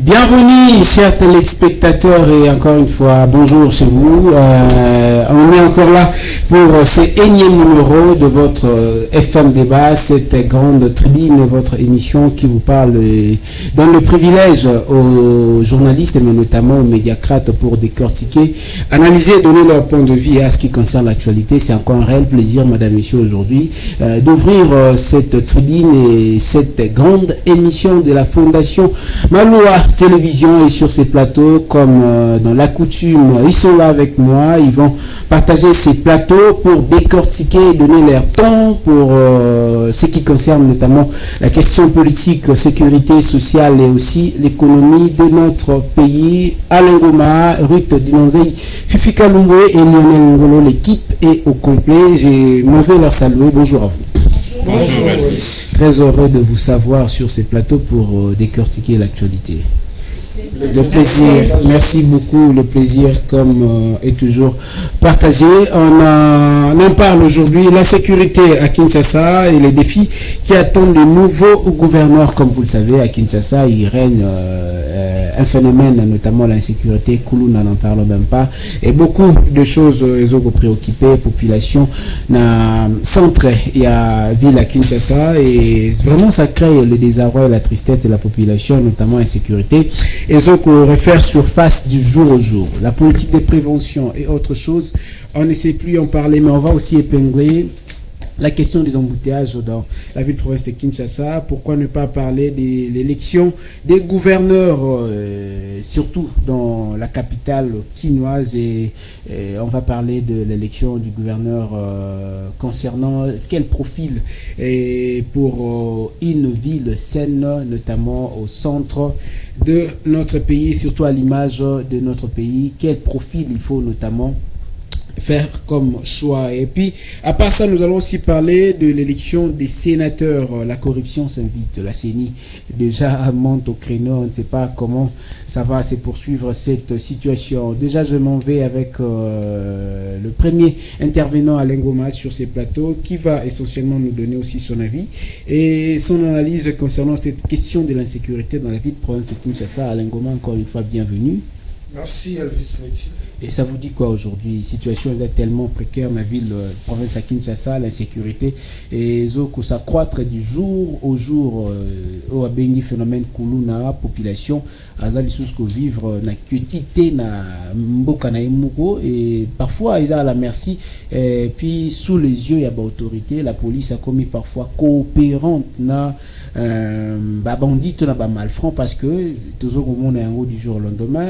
Bienvenue, chers téléspectateurs, et encore une fois, bonjour chez vous. On est encore là pour ce énième numéro de votre FM Débat, cette grande tribune, votre émission qui vous parle, donne le privilège aux journalistes, mais notamment aux médiacrates, pour décortiquer, analyser et donner leur point de vue à ce qui concerne l'actualité. C'est encore un réel plaisir, madame, messieurs, aujourd'hui, d'ouvrir cette tribune et cette grande émission de la Fondation Maloa Télévision. Et sur ces plateaux, comme dans la coutume, ils sont là avec moi, ils vont partager ces plateaux pour décortiquer, donner leur temps pour ce qui concerne notamment la question politique, sécurité sociale et aussi l'économie de notre pays. Alain Goma, Ruth Dinanzei, Fifika Lumbwe et Lionel Ngolo, l'équipe est au complet. J'ai m'en leur saluer. Bonjour à vous. Bonjour. Très heureux de vous savoir sur ces plateaux pour décortiquer l'actualité. Le plaisir, merci beaucoup. Le plaisir, comme est toujours partagé. On en parle aujourd'hui, la sécurité à Kinshasa et les défis qui attendent le nouveau gouverneur. Comme vous le savez, à Kinshasa, il règne un phénomène, notamment l'insécurité. Koulouna n'en parle même pas. Et beaucoup de choses ont préoccupé la population na centre et à ville à Kinshasa. Et vraiment, ça crée le désarroi et la tristesse de la population, notamment l'insécurité. Et ce qu'on réfère surface du jour au jour. La politique de prévention et autre chose, on ne sait plus en parler, mais on va aussi épingler la question des embouteillages dans la ville province de Kinshasa. Pourquoi ne pas parler de l'élection des gouverneurs, surtout dans la capitale quinoise, et on va parler de l'élection du gouverneur concernant quel profil pour une ville saine, notamment au centre de notre pays, surtout à l'image de notre pays. Quel profil il faut notamment faire comme choix. Et puis, à part ça, nous allons aussi parler de l'élection des sénateurs. La corruption s'invite. La CENI déjà monte au créneau. On ne sait pas comment ça va se poursuivre cette situation. Déjà, je m'en vais avec le premier intervenant, Alain Goma, sur ces plateaux, qui va essentiellement nous donner aussi son avis et son analyse concernant cette question de l'insécurité dans la ville de province de Kinshasa. Alain Goma, encore une fois, bienvenue. Merci, Elvis Meti. Et ça vous dit quoi aujourd'hui? Situation est tellement précaire dans la ville, province à Kinshasa, l'insécurité, et ça croître du jour au jour, au béni phénomène Koulouna, population, à Zalisousko vivre, na quotité, na mboka na imoko, et parfois ils sont à la merci, et puis sous les yeux, il y a l'autorité, la police a commis parfois coopérante, na bandit na malfrant, parce que toujours au monde est en haut du jour au lendemain,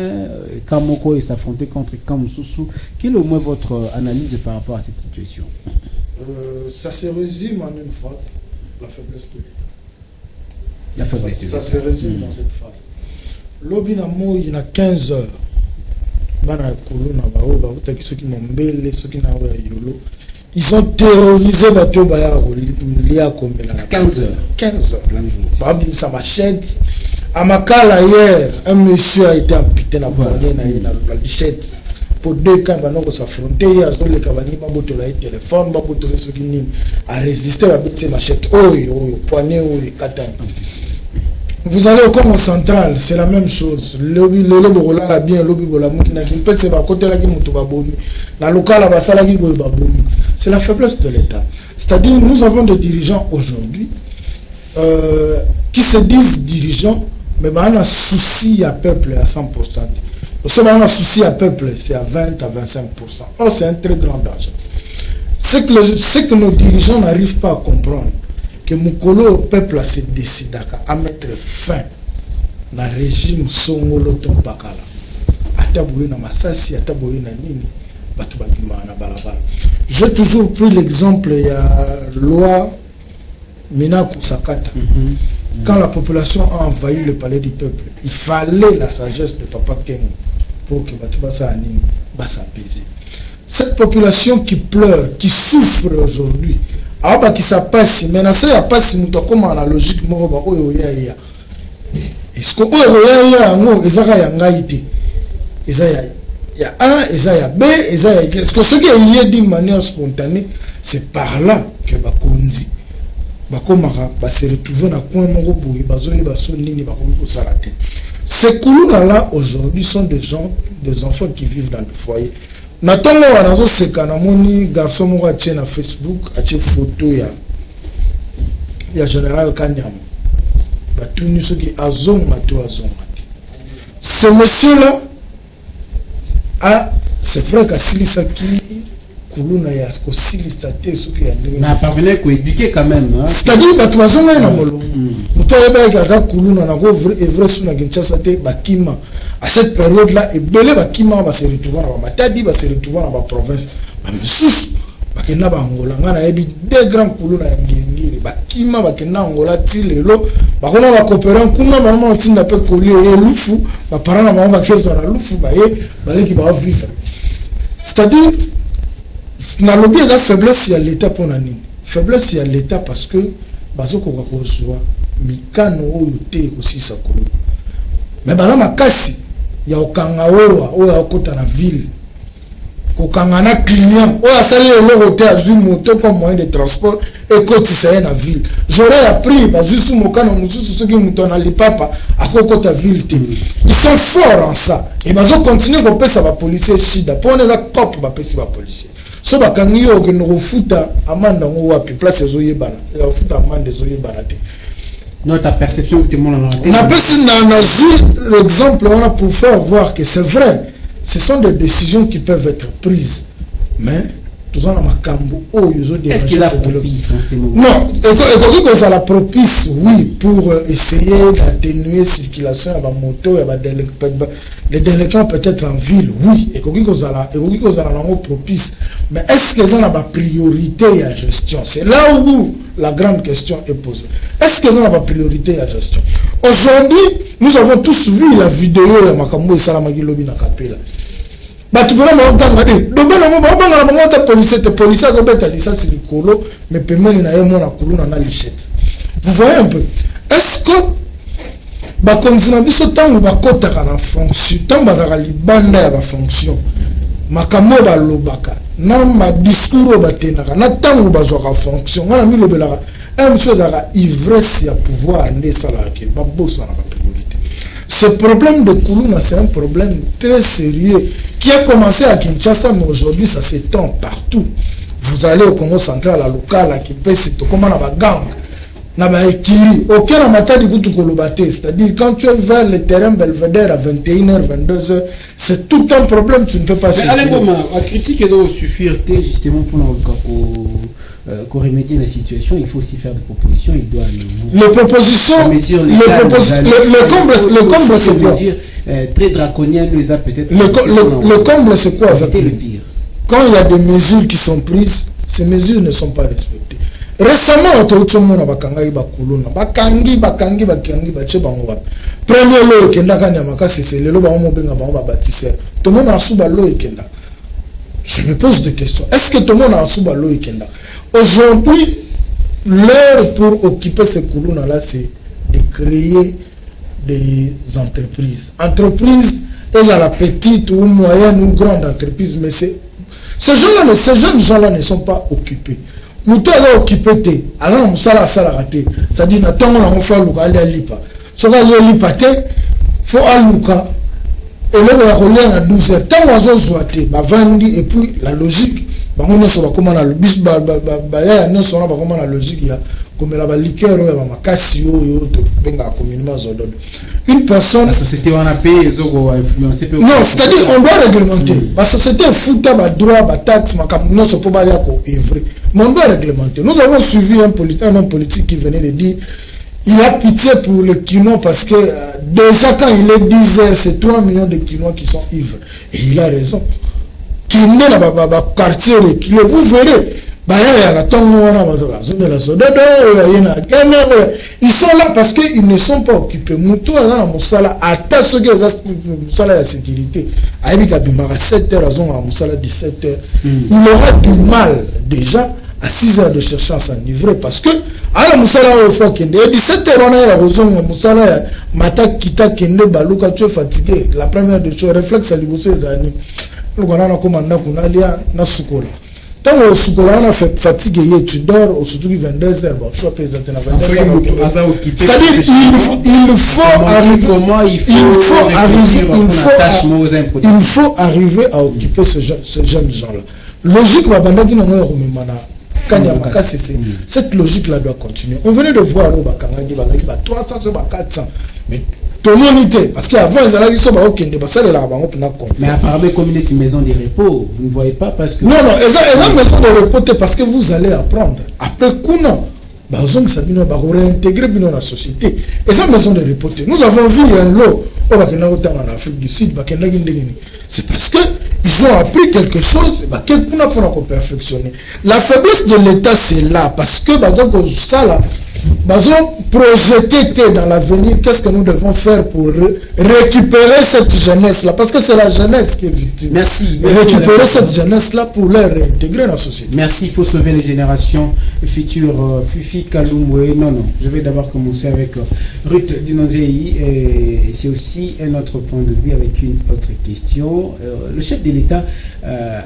quand Moko s'affronter contre Kamoussoussou. Quelle est au moins votre analyse par rapport à cette situation? Ça se résume en une phrase, la faiblesse de l'État. La faiblesse de l'État. Ça se résume dans cette phrase. L'Obinamo, il y a 15 heures. Ils ont terrorisé Bato Baya Lia Kombela. 15 heures. 15 heures. Babim sa machette. À Makala hier, un monsieur a été amputé dans la bichette. Pour 2 cas, il s'affronter. Il y a des cabaniers qui ont téléphone, qui a résisté à la machette. Poignet, katane. Vous allez au Congo central, c'est la même chose. Le lobby la bien, lobby bola mukina qui peut se va côté la qui mutu babomi. La locale ba sala qui boy babomi. C'est la faiblesse de l'État. C'est-à-dire nous avons des dirigeants aujourd'hui qui se disent dirigeants, mais on a souci à peuple à 100%. Parce que on a souci à peuple, c'est à 20 à 25%. Or c'est un très grand danger. C'est que nos dirigeants n'arrivent pas à comprendre. Que Moukolo, au peuple, se décide à mettre fin au régime Songolo Tompakala. Ataboué na Massassi, Ataboué na Nini, Batubabima na Balabala. J'ai toujours pris l'exemple, il y a loi Minaku Sakata. Quand la population a envahi le palais du peuple, il fallait la sagesse de Papa Kengo pour que Batubasa Anini s'apaiser. Cette population qui pleure, qui souffre aujourd'hui, alors qui s'apasse, mais ça y passe nous comme en logique moi ba oyo ya est-ce que oyo ya ngo ezaka ya ngaité ezaya ya A ezaya B ezaya est-ce que ce qui est d'une manière spontanée, c'est par là que bakonzi bakomaka ba se retrouver na coin moko boye bazoye baso nini bakoki ko salate. Ces Kuluna-là, aujourd'hui, sont des enfants qui vivent dans le foyer. Natongo wanazo sekana moni garçon moko atie na Facebook atie photo ya général Kanyama. Batuni soki azonga to azonga. Ce monsieur là c'est vrai qu'Asilisa qui Kuluna ya ko silista te soki ya ndenge. Na parvenir ko éduquer quand même. C'est-à-dire batu bazonga na molongo. Muto yeba kaza Kuluna na go vrai suna Kinshasa te bakima. À cette période-là, et belé bakima va se retrouver dans Matadi, va se retrouver dans la province. Sous, bakena ba Angola, ngana yebi deux grands Kuluna ya ngiri, bakima bakena Angola ti lelo, bakona ba coopérer kuna maman tinda pe coller et lufu, ba parana maman ba kezo na lufu ba baleki ba vivre. C'est-à-dire na lobby la faiblesse ya l'état pour nani. Faiblesse ya l'état parce que bazoko ka kosuwa mikano oyo te aussi sa Kuluna. Mais bana makasi ya okanga oyo akota na ville kokanga na client oyo asali le hôtel azui moto comme moyen de transport et kotisa na ville. J'aurais appris bazusu mokano mususu soki muto na lipapa akokota ville te. Ils sont forts en ça et bazo continuer ko pesa ba policier shida pour les cop ba pesa ba policier. So bakangi yo ke no futa amanda ngo wapi place ezoyebana ya futa amanda ezoyebana te. Notre perception que tout le monde on a l'exemple on a pour faire voir que c'est vrai, ce sont des décisions qui peuvent être prises, mais tout ça dans ma cambo est-ce qu'il a propice en ces moments? Non, et ça la propice, oui, pour essayer d'atténuer la circulation à la moto et les délinquants peut-être en ville, oui, et ça la propice, mais est-ce que ça a la priorité à la gestion? C'est là où la grande question est posée. Est-ce que ça a la priorité à la gestion? Aujourd'hui, nous avons tous vu la vidéo de Makambo et Salamagi Lobi na Kapela. Tu peux pas regarder. Donc, les policiers ont été ça c'est likolo, mais paiement na yemo na kuluna na lichette. Vous voyez un peu. Est-ce que ba continuer biso tango ba kota kana fonction, tango ba libanda ya ba fonction. Makambo ba lobaka, na ma discours ba tenaka, na tango ba zoka fonction. Wana mi lobelaka. Monsieur zaka ivresse ya pouvoir ndé sala ke ba bossa na ba priorité. Ce problème de Kuluna, c'est un problème très sérieux qui a commencé à Kinshasa, mais aujourd'hui ça s'étend partout. Vous allez au Congo central, à local, à Kipesi, comment on a des gangs, on a des équilibres. Aucun amateur du coup c'est-à-dire quand tu es vers le terrain Belvedere à 21h, 22h, c'est tout un problème, tu ne peux pas suffire. Allez, la critique est suffire justement pour remédier la situation, il faut aussi faire des propositions. Il doit les propositions, le comble c'est quoi? Très draconienne, les a peut-être. Le comble c'est quoi avec le pire? Quand il y a des mesures qui sont prises, ces mesures ne sont pas respectées. Récemment, tout le monde a bakangi bakuluna, bakangi bache bango ba. Premier lo ekenda kanyamaka c'est le lo ba mo benga ba bâtisseur. Tout le monde a sous lo ekenda. Je me pose des questions. Est-ce que tout le monde a sous lo ekenda? Aujourd'hui, l'heure pour occuper ces kuluna là, c'est de créer des entreprises. Entreprises, elles ont la petite ou moyenne ou grande entreprise, mais ces jeunes gens-là ne sont pas occupés. Nous sommes occupés, alors nous sommes ratés. C'est-à-dire, nous sommes aller à l'IPA. Si on aller à l'IPA, il faut aller et là, on va rouler à 12 heures. Tant qu'on va zoiter, et puis la logique, on est comment la logique, la logique, comme la liqueur, une personne. La société, on a payé, ils ont influencé. Non, c'est-à-dire, on doit réglementer. La société est foutue, droit, taxe, non, c'est pas vrai. Mais on doit réglementer. Nous avons suivi un homme politique qui venait de dire il a pitié pour les Quinois parce que déjà quand il est 10 heures, c'est 3 millions de Quinois qui sont ivres. Et il a raison. Quinois, quartier reculé, vous verrez. Ils sont là parce qu'ils ne sont pas occupés. À ceux qui ont la sécurité, à 7h, à 17h, il aura du mal déjà à 6 heures de chercher à s'enivrer parce que à la Moussala au fois qu'il est 17h on a la raison Moussala mata kita kende baluka tu es fatigué la première des choses réflexe à l'ibosser les années on a commandé qu'on a lié na sukola Tant au Soukola, on a fait fatigué, tu dors, au surtout 22h, bon, je suis présenté à 22h. C'est-à-dire, il faut arriver à occuper ce jeune gens-là. Logique, cette logique-là doit continuer. On venait de voir 300, 400. Mais tout le monde était. Parce qu'avant, ils allaient dire mais apparemment, communauté maison de repos, vous ne voyez pas parce que. Non, ils ont maison de repos parce que vous allez apprendre. Après, réintégrer dans la société. Et ça, maison de repos. Nous avons vu un lot en Afrique du Sud. C'est parce que ils ont appris quelque chose, quelqu'un pour perfectionner. La faiblesse de l'État, c'est là. Parce que, ça, là, projeter dans l'avenir, qu'est-ce que nous devons faire pour récupérer cette jeunesse-là? Parce que c'est la jeunesse qui est victime. Merci. Récupérer cette jeunesse-là pour la réintégrer dans la société. Merci, il faut sauver les générations futures. Fifi Kaloumoué, non, je vais d'abord commencer avec Ruth Dinonzei. C'est aussi un autre point de vue avec une autre question. Le chef de l'État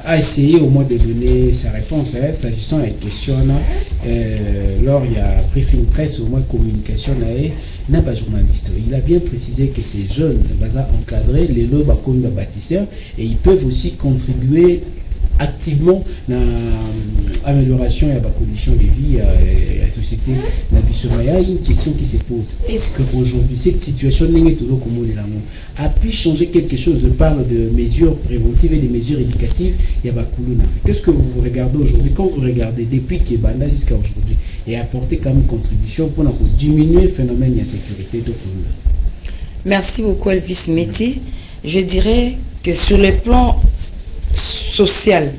a essayé au moins de donner sa réponse s'agissant de la question. Lors il y a briefing presse, au moins communication, n'a pas journaliste. Il a bien précisé que ces jeunes encadrés, les lots comme bâtisseurs, et ils peuvent aussi contribuer activement à l'amélioration et à la condition de vie à la société. Il y a une question qui se pose. Est-ce qu'aujourd'hui, cette situation a pu changer quelque chose? Je parle de mesures préventives et de mesures éducatives. Qu'est-ce que vous regardez aujourd'hui? Quand vous regardez depuis Kébanda jusqu'à aujourd'hui, et apporter comme contribution pour diminuer le phénomène d'insécurité de Kuluna? Merci beaucoup, Elvis Meti. Je dirais que sur le plan social,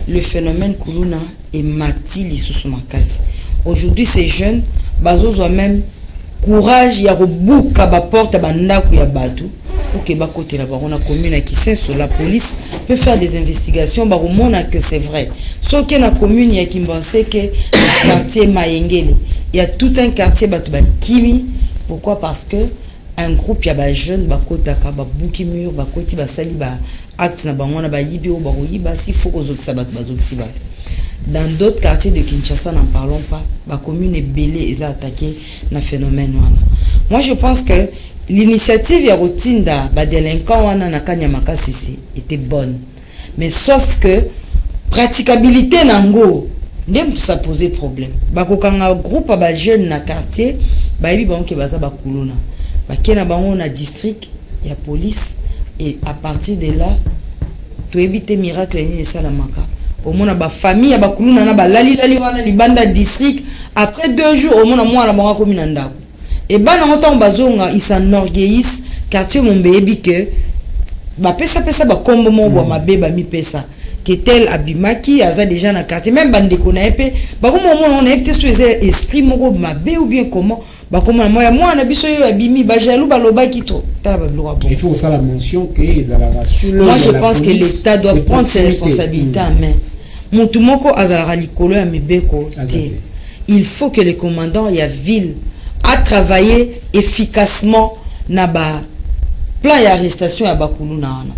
le phénomène Kuluna est matili sous makasi. Aujourd'hui, ces jeunes, ils ont même courage, il y a beaucoup de porte à bandaku ya batu pour que ba côté là-bas on a commune qui sait sur la police peut faire des investigations, bah au monde que c'est vrai. Sauf que la commune il y a qui pensait que le quartier Mayengele, il y a tout un quartier batu ba kimi. Pourquoi? Parce que un groupe il y a ba jeunes ba kota ka ba buki mur ba koti ba sali ba acte na bango na ba yibi o ba yiba si faut que ça ba ba. Dans d'autres quartiers de Kinshasa, n'en parlons pas. La commune est belée et a attaqué le phénomène. Moi, je pense que l'initiative de Rotinda, délinquant était bonne. Mais sauf que praticabilité nango, ça posait problème. Quand un groupe de jeunes dans le quartier, il y a un district, il y a la police, et à partir de là, tu évites miracle et salamaka. Au moins ba famille ba kuluna na ba lali wana libanda district après 2 jours au moins moi na bango commune ndako et ba na moto bazonga ils s'enorgueillissent quartier Mombebi que ba pesa ba kombo mo ba mabeba mi pesa que tel abimaki aza déjà na quartier même bande ko na epé ba ko mo on a été sur esprit moko mabe ou bien comment ba comment moi na biso yo abimi ba jaloux ba loba kito tala ba loba bon. Il faut ça la mention que ils allaient sur le. Moi je pense que l'État doit prendre ses responsabilités en main. Mutumoko azala likolo ya mibeko. Il faut que les commandants ya ville a travaillé efficacement na ba plan d'arrestation ya bakuluna wana.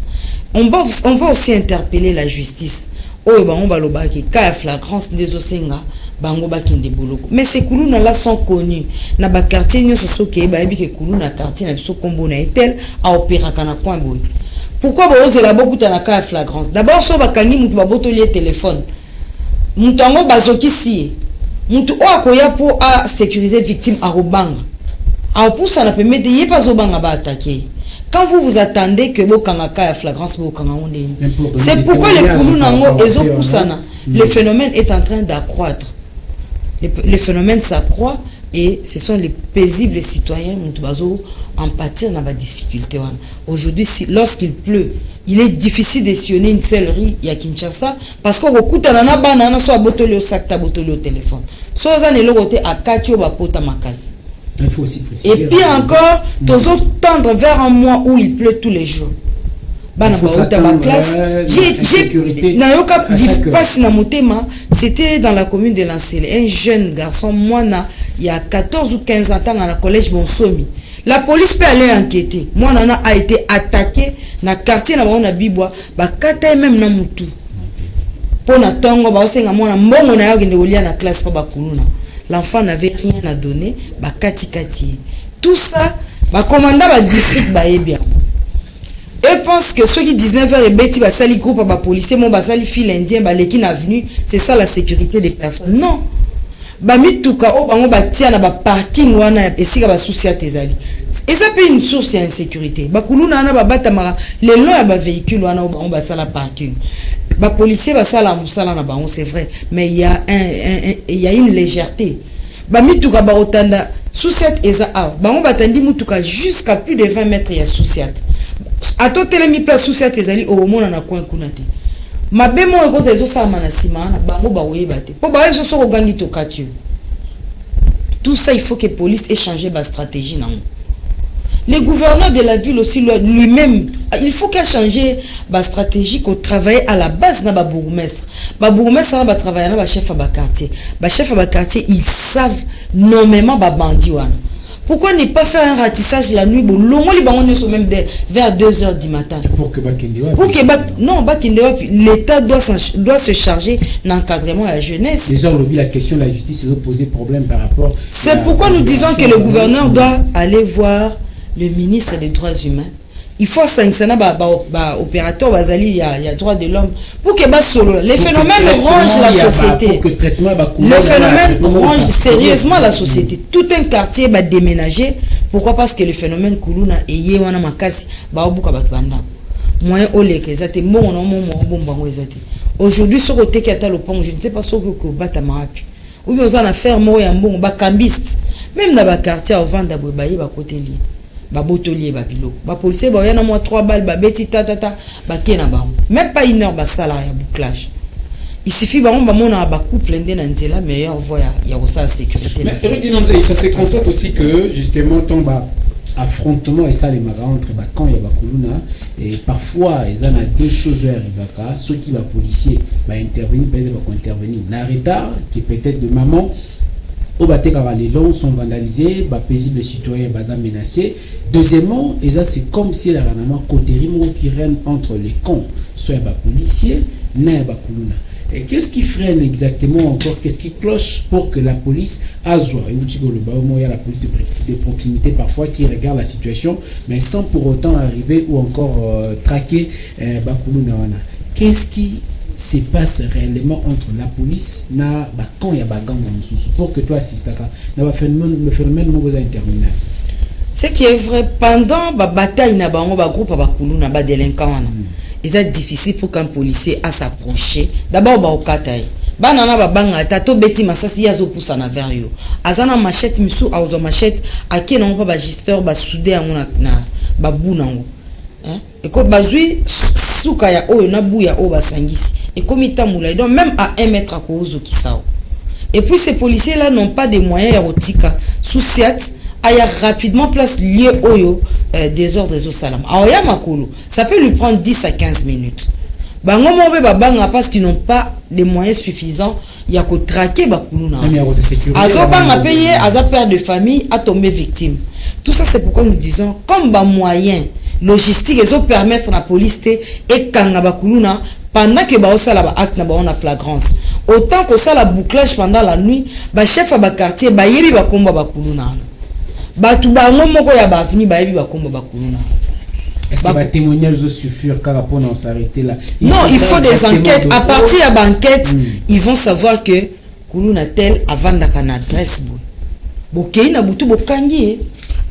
On va aussi interpeller la justice. Oyo bango baloba ki ka flagrance des osenga bango bakende boloko. Mais ces kuluna là sont connus. Na ba quartier nyo soso ke ba yebi ke kuluna quartier na biso kombo na etel a opéra kana point boy. Pourquoi vous avez beaucoup de flagrance? D'abord, si vous avez un téléphone, vous avez bazoki si vous avez pour sécuriser victime à Robanga. À pour ça, peut mettre des pas attaquer. Quand vous attendez que vous avez flagrance, c'est pourquoi les Koulounango et Zopoussana, le phénomène est en train d'accroître. Le phénomène s'accroît et ce sont les paisibles citoyens qui en pâtir dans la difficulté. Aujourd'hui, lorsqu'il pleut, il est difficile de sillonner une seule rue à Kinshasa parce qu'on recoute à la banane, soit botolé au sac, botolé au téléphone. Soit on est l'autre à Katio, bapota makasi. Il faut aussi préciser. Et puis encore, tous autres tendre vers un mois où il pleut tous les jours. C'était dans la commune de Lancel. Un jeune garçon, moi, il y a 14 ou 15 ans, dans le collège Bonsomi. La police peut aller enquêter. Moi, a été attaqué dans le quartier, dans le Bibois, même dans Moutou. pona tongo ba osenga mwana mbongo na yo kende olia na classe pa bakuluna. L'enfant n'avait rien à donner, ba kati. Tout ça, ba commandant ba district ba bien. Eux pensent que ceux qui 19h et bêtis ba sali groupe ba policier mon ba sali fil indien ba leki na avenue, c'est ça la sécurité des personnes. Non. Ba mituka o bango ba tia na ba parking wana esika ba souci à tezali. Et ça peut une source d'insécurité. Ba kuluna na ba batamara les longs ya ba véhicule wana o bango ba sala parking. Ba policier ba sala musala na bango c'est vrai, mais il y a une légèreté. Ba mituka ba otanda souciat eza a bango batandi mutuka jusqu'à plus de 20 mètres ya souciat. Ato telemi place souciat ezali o mona na coin kuna te. Mabe mo ekoza ezo sa mana sima na bango ba oyeba te. Po ba ezo so ogandi to katu. Tout ça il faut que police ait changé ba stratégie na. Le gouverneur de la ville aussi lui-même, il faut qu'il change la stratégie qu'on travaille à la base dans le bourgmestre. Le bourgmestre va travailler dans le chef de quartier. Le chef de quartier, ils savent nommément les bandits. Pourquoi ne pas faire un ratissage la nuit? Même vers 2h du matin. Pour que non, l'État doit se charger de l'encadrement de la jeunesse. Déjà, aujourd'hui, la question de la justice a posé problème par rapport. C'est pourquoi nous disons que le gouverneur doit aller voir le ministre des droits humains. Il faut sanctionner opérateur il y a droit de l'homme pour que les phénomènes rongent la société. Le phénomène ronge sérieusement la société. Tout un quartier va déménager. Pourquoi? Parce que le phénomène kuluna et yewana makasi ba obuka batbanda. Moyen oleke zate mon bombango ezate. Aujourd'hui ce côté qui a le pont, je ne sais pas ce que bata marapi. Ou bien on a faire mo ya mbongo ba cambiste. Même dans ba quartier au vendre baye ba côté li. Ba botolier ba bilo ba policier ba yana moi 3 balles ba beti tata ba kena ba même pas une heure ba salaire ya bouclage. Il suffit ba mona ba couple ndé na nzela meilleur voie ya ça sécurité. Mais ça se constate aussi que justement ton affrontement et ça les marins entre quand il y a bakuluna et parfois ils en a deux choses à arriver ceux qui va policier va intervenir peut-être va intervenir na retard qui peut-être de maman au batekara les longs sont vandalisés ba paisibles citoyens baza menacés. Deuxièmement, c'est comme si la ranama côté qui règne entre les camps, soit les policiers, na les kuluna. Et qu'est-ce qui freine exactement encore? Qu'est-ce qui cloche pour que la police azwa et il y a la police de proximité parfois qui regarde la situation, mais sans pour autant arriver ou encore traquer bakuluna wana. Qu'est-ce qui se passe réellement entre la police na quand il y a baganga mususu pour que toi assistes na le phénomène vous interminé? Ce qui est vrai, pendant la bataille, na bango ba groupe ba kuluna ba délinquant wana. Il est difficile pour qu'un policier a s'approcher. D'abord ba okatai. Ba nana ba banga tato beti masasi yazo poussa na vers yo. Azana machette misu azo machette ake na ba gisteur ba soudé na ba bunango. Hein? Et ko bazui suka ya o na buya o ba sangisi. Et comme itamula donc même à 1 mètre à cause qui sao. Et puis ces policiers là n'ont pas de moyens ya rotika. Souciat aya rapidement place lié oyo des ordres au salam. Aoya makolo, ça peut lui prendre 10 à 15 minutes. Bango mobe babanga parce qu'ils n'ont pas les moyens suffisants, il y a que traquer bakuluna. Azo banga payé, aza père de famille a tombé victime. Tout ça c'est pourquoi nous disons comme ba moyen logistique ils ont permettre la police et kanga bakuluna pendant que ba osala ba acte na ba on a flagrance. Autant que ça la bouclage pendant la nuit, ba chef ba quartier ba yebi ba komba bakuluna. Batu bango moko ya ba vini ba yebi ba komba bakuluna. Est-ce que les témoignages suffisent car on s'arrêter là? Non, il faut des enquêtes. À partir de l'enquête, ils vont savoir que Kuluna tel avant d'akana adresse. Bokei na butu bokangi.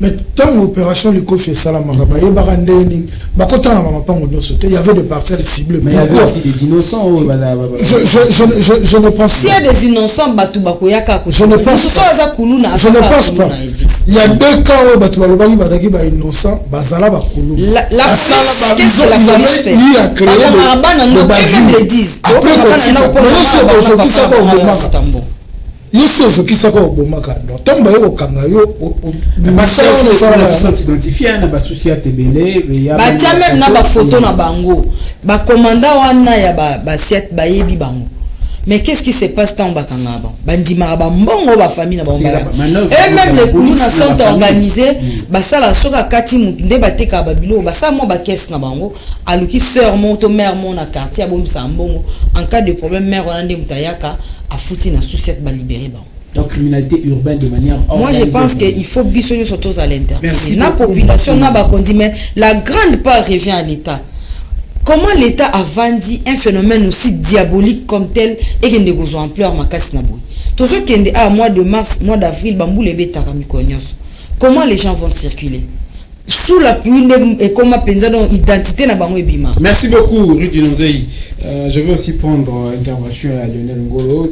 Mais tant l'opération le fait ça la magaba et barandeni bakota na mama pango nyoso il y avait des parcelles ciblées. Mais il y avait aussi des innocents. Je ne pense pas. S'il y a des innocents batu bakoyaka ko. Je ne pense pas. Il y a 2 cas où batu balobaki bataki ba innocent bazala ba kuluna. La qu'est-ce que la police fait? Il a créé le baville. Après aujourd'hui ça va au bomaka. Yoso ce qui s'appelle au bomaka. Non, tant ba yo kanga yo identifié na ba souci à tebele ya ba tia même na ba photo na bango. Ba commandant wana ya ba siat ba yebi bango. Mais qu'est-ce qui se passe tant bakanga ba? Bandima ba mbongo ba famille na ba. Et même les kuluna sont organisés basala soka kati mutu nde bateka babilo basala mo ba caisse na bango aluki sœur mon to mère mon na quartier abomisa mbongo en cas de problème mère on ande mutayaka afuti na souciette ba libérer ba. Donc criminalité urbaine de manière moi je pense que il faut bisogno surtout à l'intérieur. Merci Na population na ba kondi mais la grande part revient à l'État. Comment l'État a vendu un phénomène aussi diabolique comme tel et qu'il ne gozo ampleur makasi na boy. Tout ce qui est à mois de mars, mois d'avril, bambou les bêta kamikonyos. Comment les gens vont circuler? Sous la pluie et comment penser dans identité na bango ebima. Merci beaucoup Rudy Nonzei. Je vais aussi prendre intervention à Lionel Ngolo.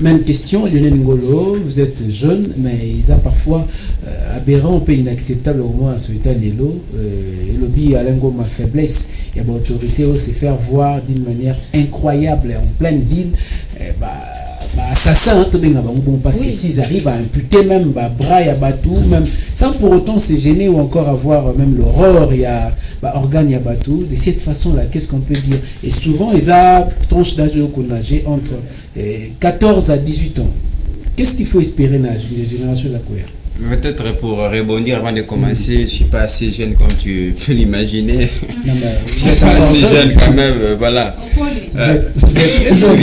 Même question, Lionel Ngolo, vous êtes jeune, mais il a parfois aberrant, un peu inacceptable au moins à ce état de l'eau. Le lobby à ma faiblesse, il y a l'autorité où se faire voir d'une manière incroyable en pleine ville. Assassin parce que s'ils arrivent à imputer même bras et batou même sans pour autant se gêner ou encore avoir même l'horreur il y a organe il y a batou de cette façon là qu'est-ce qu'on peut dire et souvent ils ont tranche d'âge qu'on âgé entre 14 à 18 ans. Qu'est-ce qu'il faut espérer dans la génération de la cohérence? Peut-être pour rebondir avant de commencer, je ne suis pas assez jeune comme tu peux l'imaginer. Je ne suis pas assez jeune quand même, voilà. Vous êtes jeune.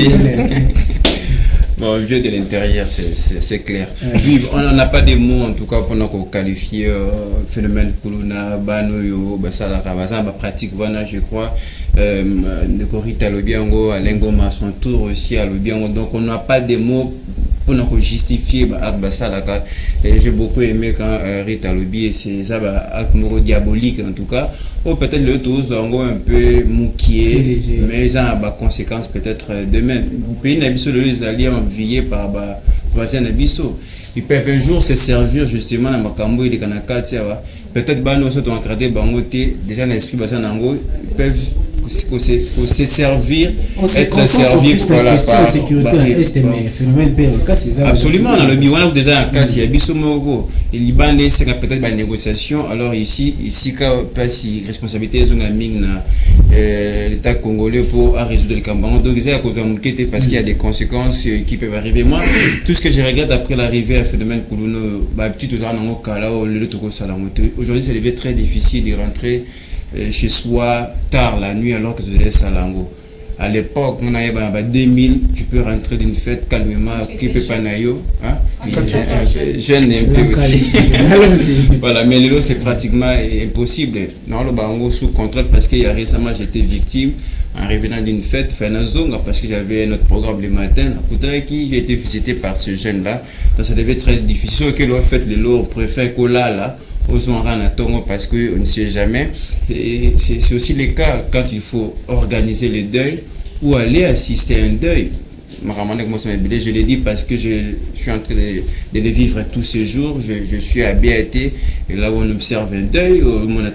Bon, vieux de l'intérieur, c'est clair. Oui, on n'a pas de mots en tout cas pour qualifier phénomène Kuluna, Banoyo, Basala Rabazan, pratique, voilà, je crois. De Corita Lobiango, à Lengoma, son tour aussi à Lobiango. Donc on n'a pas de mots pour nous justifier Basala. J'ai beaucoup aimé quand Rita Lobi et c'est ça, acte diabolique en tout cas. Ou peut-être le tous un peu mouquier, mais ils ont des conséquences peut-être demain. Le pays n'abisso les alliés enviés par voisins n'abisso. Ils peuvent un jour se servir justement dans Makambo et les Kanakati. Peut-être que nous sommes en train de bangoter déjà l'esprit bassin nango. Ils peuvent se servir, être servis voilà, par la sécurité. Absolument, dans le bilan où déjà en cas il y a bisomogo, il y a peut-être des négociations. Alors ici quand place responsabilité de la mine l'État congolais pour résoudre le Cambaron. Donc c'est à cause de parce qu'il y a des conséquences qui peuvent arriver. Moi, tout ce que je regarde après l'arrivée à phénomène Koulouno, petit aux années le Toko Salamoto. Aujourd'hui, c'est devenu très difficile de rentrer chez soi tard la nuit alors que tu es Salango. À l'époque, on avait 2000, tu peux rentrer d'une fête calmement, qui peut pas naïo, hein? Jeune un peu aussi. Voilà, mais le lot c'est pratiquement impossible. Non, le bango sous contrôle parce qu'il y a récemment j'étais victime en revenant d'une fête, parce que j'avais notre programme le matin. J'ai été visité par ce jeune là, donc ça devait être très difficile que l'on fait le lot préfère que là. Parce qu'on ne sait jamais. C'est aussi le cas quand il faut organiser le deuil ou aller assister à un deuil. Je l'ai dit parce que je suis en train de le vivre tous ces jours. Je suis à BAT et là où on observe un deuil,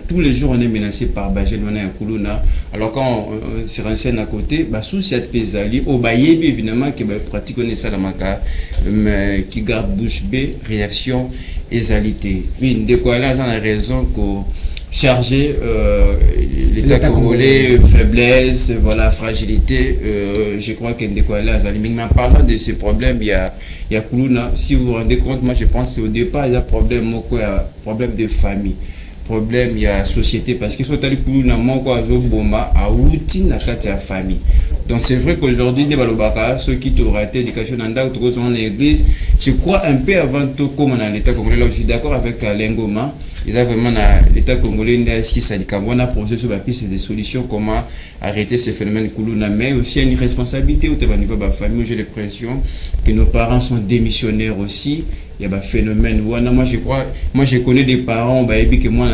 tous les jours on est menacé par Bajel, on est à Koulouna. Alors quand on se renseigne à côté, sous cette pesali, au Bayebi évidemment qui pratique on est ça dans ma cas, mais qui garde bouche bée, réaction, ésalité. Oui, de quoi là, j'en ai raison qu'au charger l'État congolais, faiblesse, voilà, fragilité. Je crois que de quoi là, en parlant de ces problèmes, il y a Koulouna. Si vous vous rendez compte, moi je pense qu'au départ, il y a problème de famille. Problème, il y a société parce que soit allé Koulouna, moi, à outil na la famille. Donc c'est vrai qu'aujourd'hui, ceux qui ont raté l'éducation dans l'église, je crois un peu avant tout comme on a l'État congolais. Là, je suis d'accord avec Lengoma. Ils ont vraiment l'État congolais on a posé sur la piste des solutions comment arrêter ces phénomènes Koulouna, mais aussi une responsabilité au niveau de la famille. J'ai l'impression que nos parents sont démissionnaires aussi. Il y a un phénomène. Moi, je connais des parents qui moi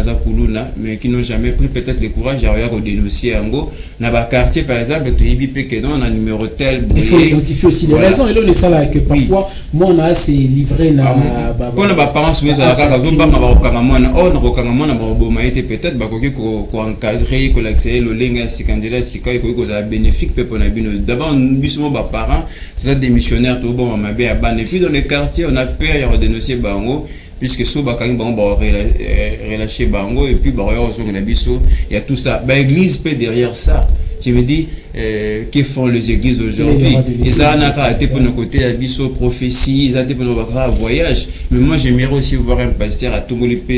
mais qui n'ont jamais pris peut-être le courage de dénoncer en go. Dans le quartier, par exemple, on a un numéro tel. Il faut identifier aussi les raisons. Et là, on est ça là que parfois, moi, on a assez livré. Quand on a des parents soumis à la carte, on a peut-être encadrer, accéder le lien, si bénéfique, d'abord, nous parents, c'est des missionnaires, et puis dans les quartiers, on a peur de dénoncer Bango, puisque sous Bakang Bango relâcher Bango, et puis il y a tout ça. L'église peut derrière ça. Je me dis, que font les églises aujourd'hui. Et ça n'a été pour nos côtés abisso prophétie, ça a été pour nos voyage. Mais moi j'aimerais aussi voir un pasteur à Tongolipe,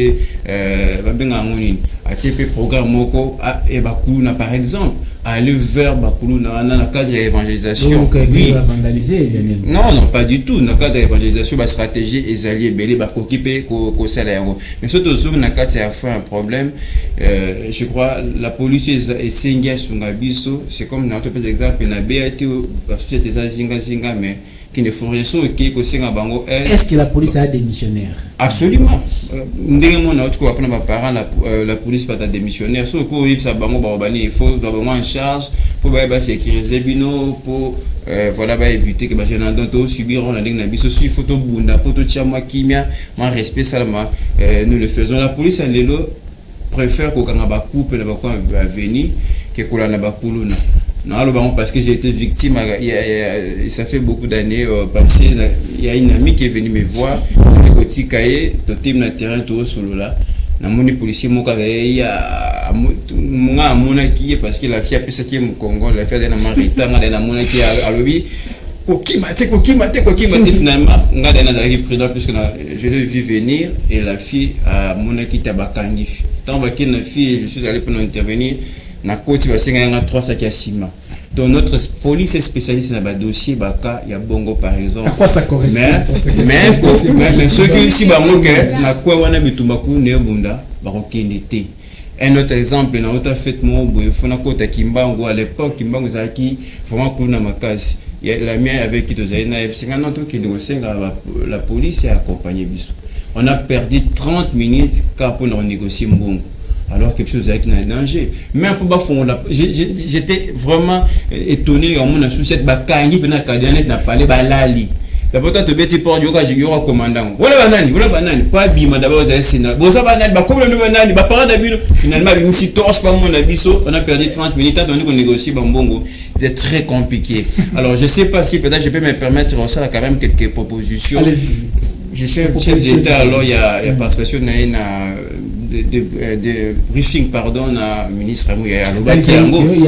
à TP programme Moko et Bakuluna par exemple, aller vers Bakuluna dans le cadre de l'évangélisation. Donc, oui. Vandaliser, non, non, pas du tout. Dans le cadre de l'évangélisation, la stratégie est alliée, belé, occupé, mais surtout, dans le cadre de un problème, je crois, la police est singa sur Nabiso, c'est comme dans d'autres exemples, il y a BAT, la société Zinga, mais qui ne font rien, est-ce que la police a des missionnaires? Absolument. La police pas démissionnaire. Il faut avoir en charge pour sécuriser Bino, pour éviter que les gens subiront la ligne. Il faut tout bunda, pour tout tchama kimia, respect seulement. Nous le faisons. La police préfère qu'on ait un couple à venir que qu'on ait un couple. Non, parce que j'ai été victime, ça fait beaucoup d'années passées, il y a une amie qui est venue me voir, petit cahier, dans le terrain tout solo là, dans mon policier mon il y a mon qui parce que la fille a pu ça qui est au Congo, la fille dans Marita, dans mon qui a lobby, qui m'a finalement, on a des prudents puisque je l'ai vu venir et la fille a mon qui tabakandi. Tant que la fille, je suis allé pour intervenir. Na côté va senga 3 sacs à ciment. Donc notre police est spécialiste dans le dossier baka il y a bongo par exemple. À quoi ça correspond? Mais ceux qui si bango que na quoi wana bitumbaku ne bunda bakokendete. Un autre exemple na autre fête mo boye fona kota Kimbangu à l'époque Kimbangu zaki vraiment kuna makasi. La mienne avec qui tous aina et 50 ans qui négocier la police et accompagner biso. On a perdu 30 minutes car pour négocier mbongo. Alors quelque chose avec un danger. Mais un peu j'étais vraiment étonné quand on a sous cette bakangi pendant que n'a parlé balali. D'abord tu bêtis pour du commandant. Voilà banani pas bima d'abord ça c'est na. Bon ça banani ba comme le banani ba parade d'abino finalement une si torche pas mon abisso on a perdu 30 minutes tant qu'on négocie bambongo. C'est très compliqué. Alors je sais pas si peut-être je peux me permettre de faire quand même quelques propositions. Allez-y. Je suis chef d'État alors il y a participation de briefing pardon à ministre il y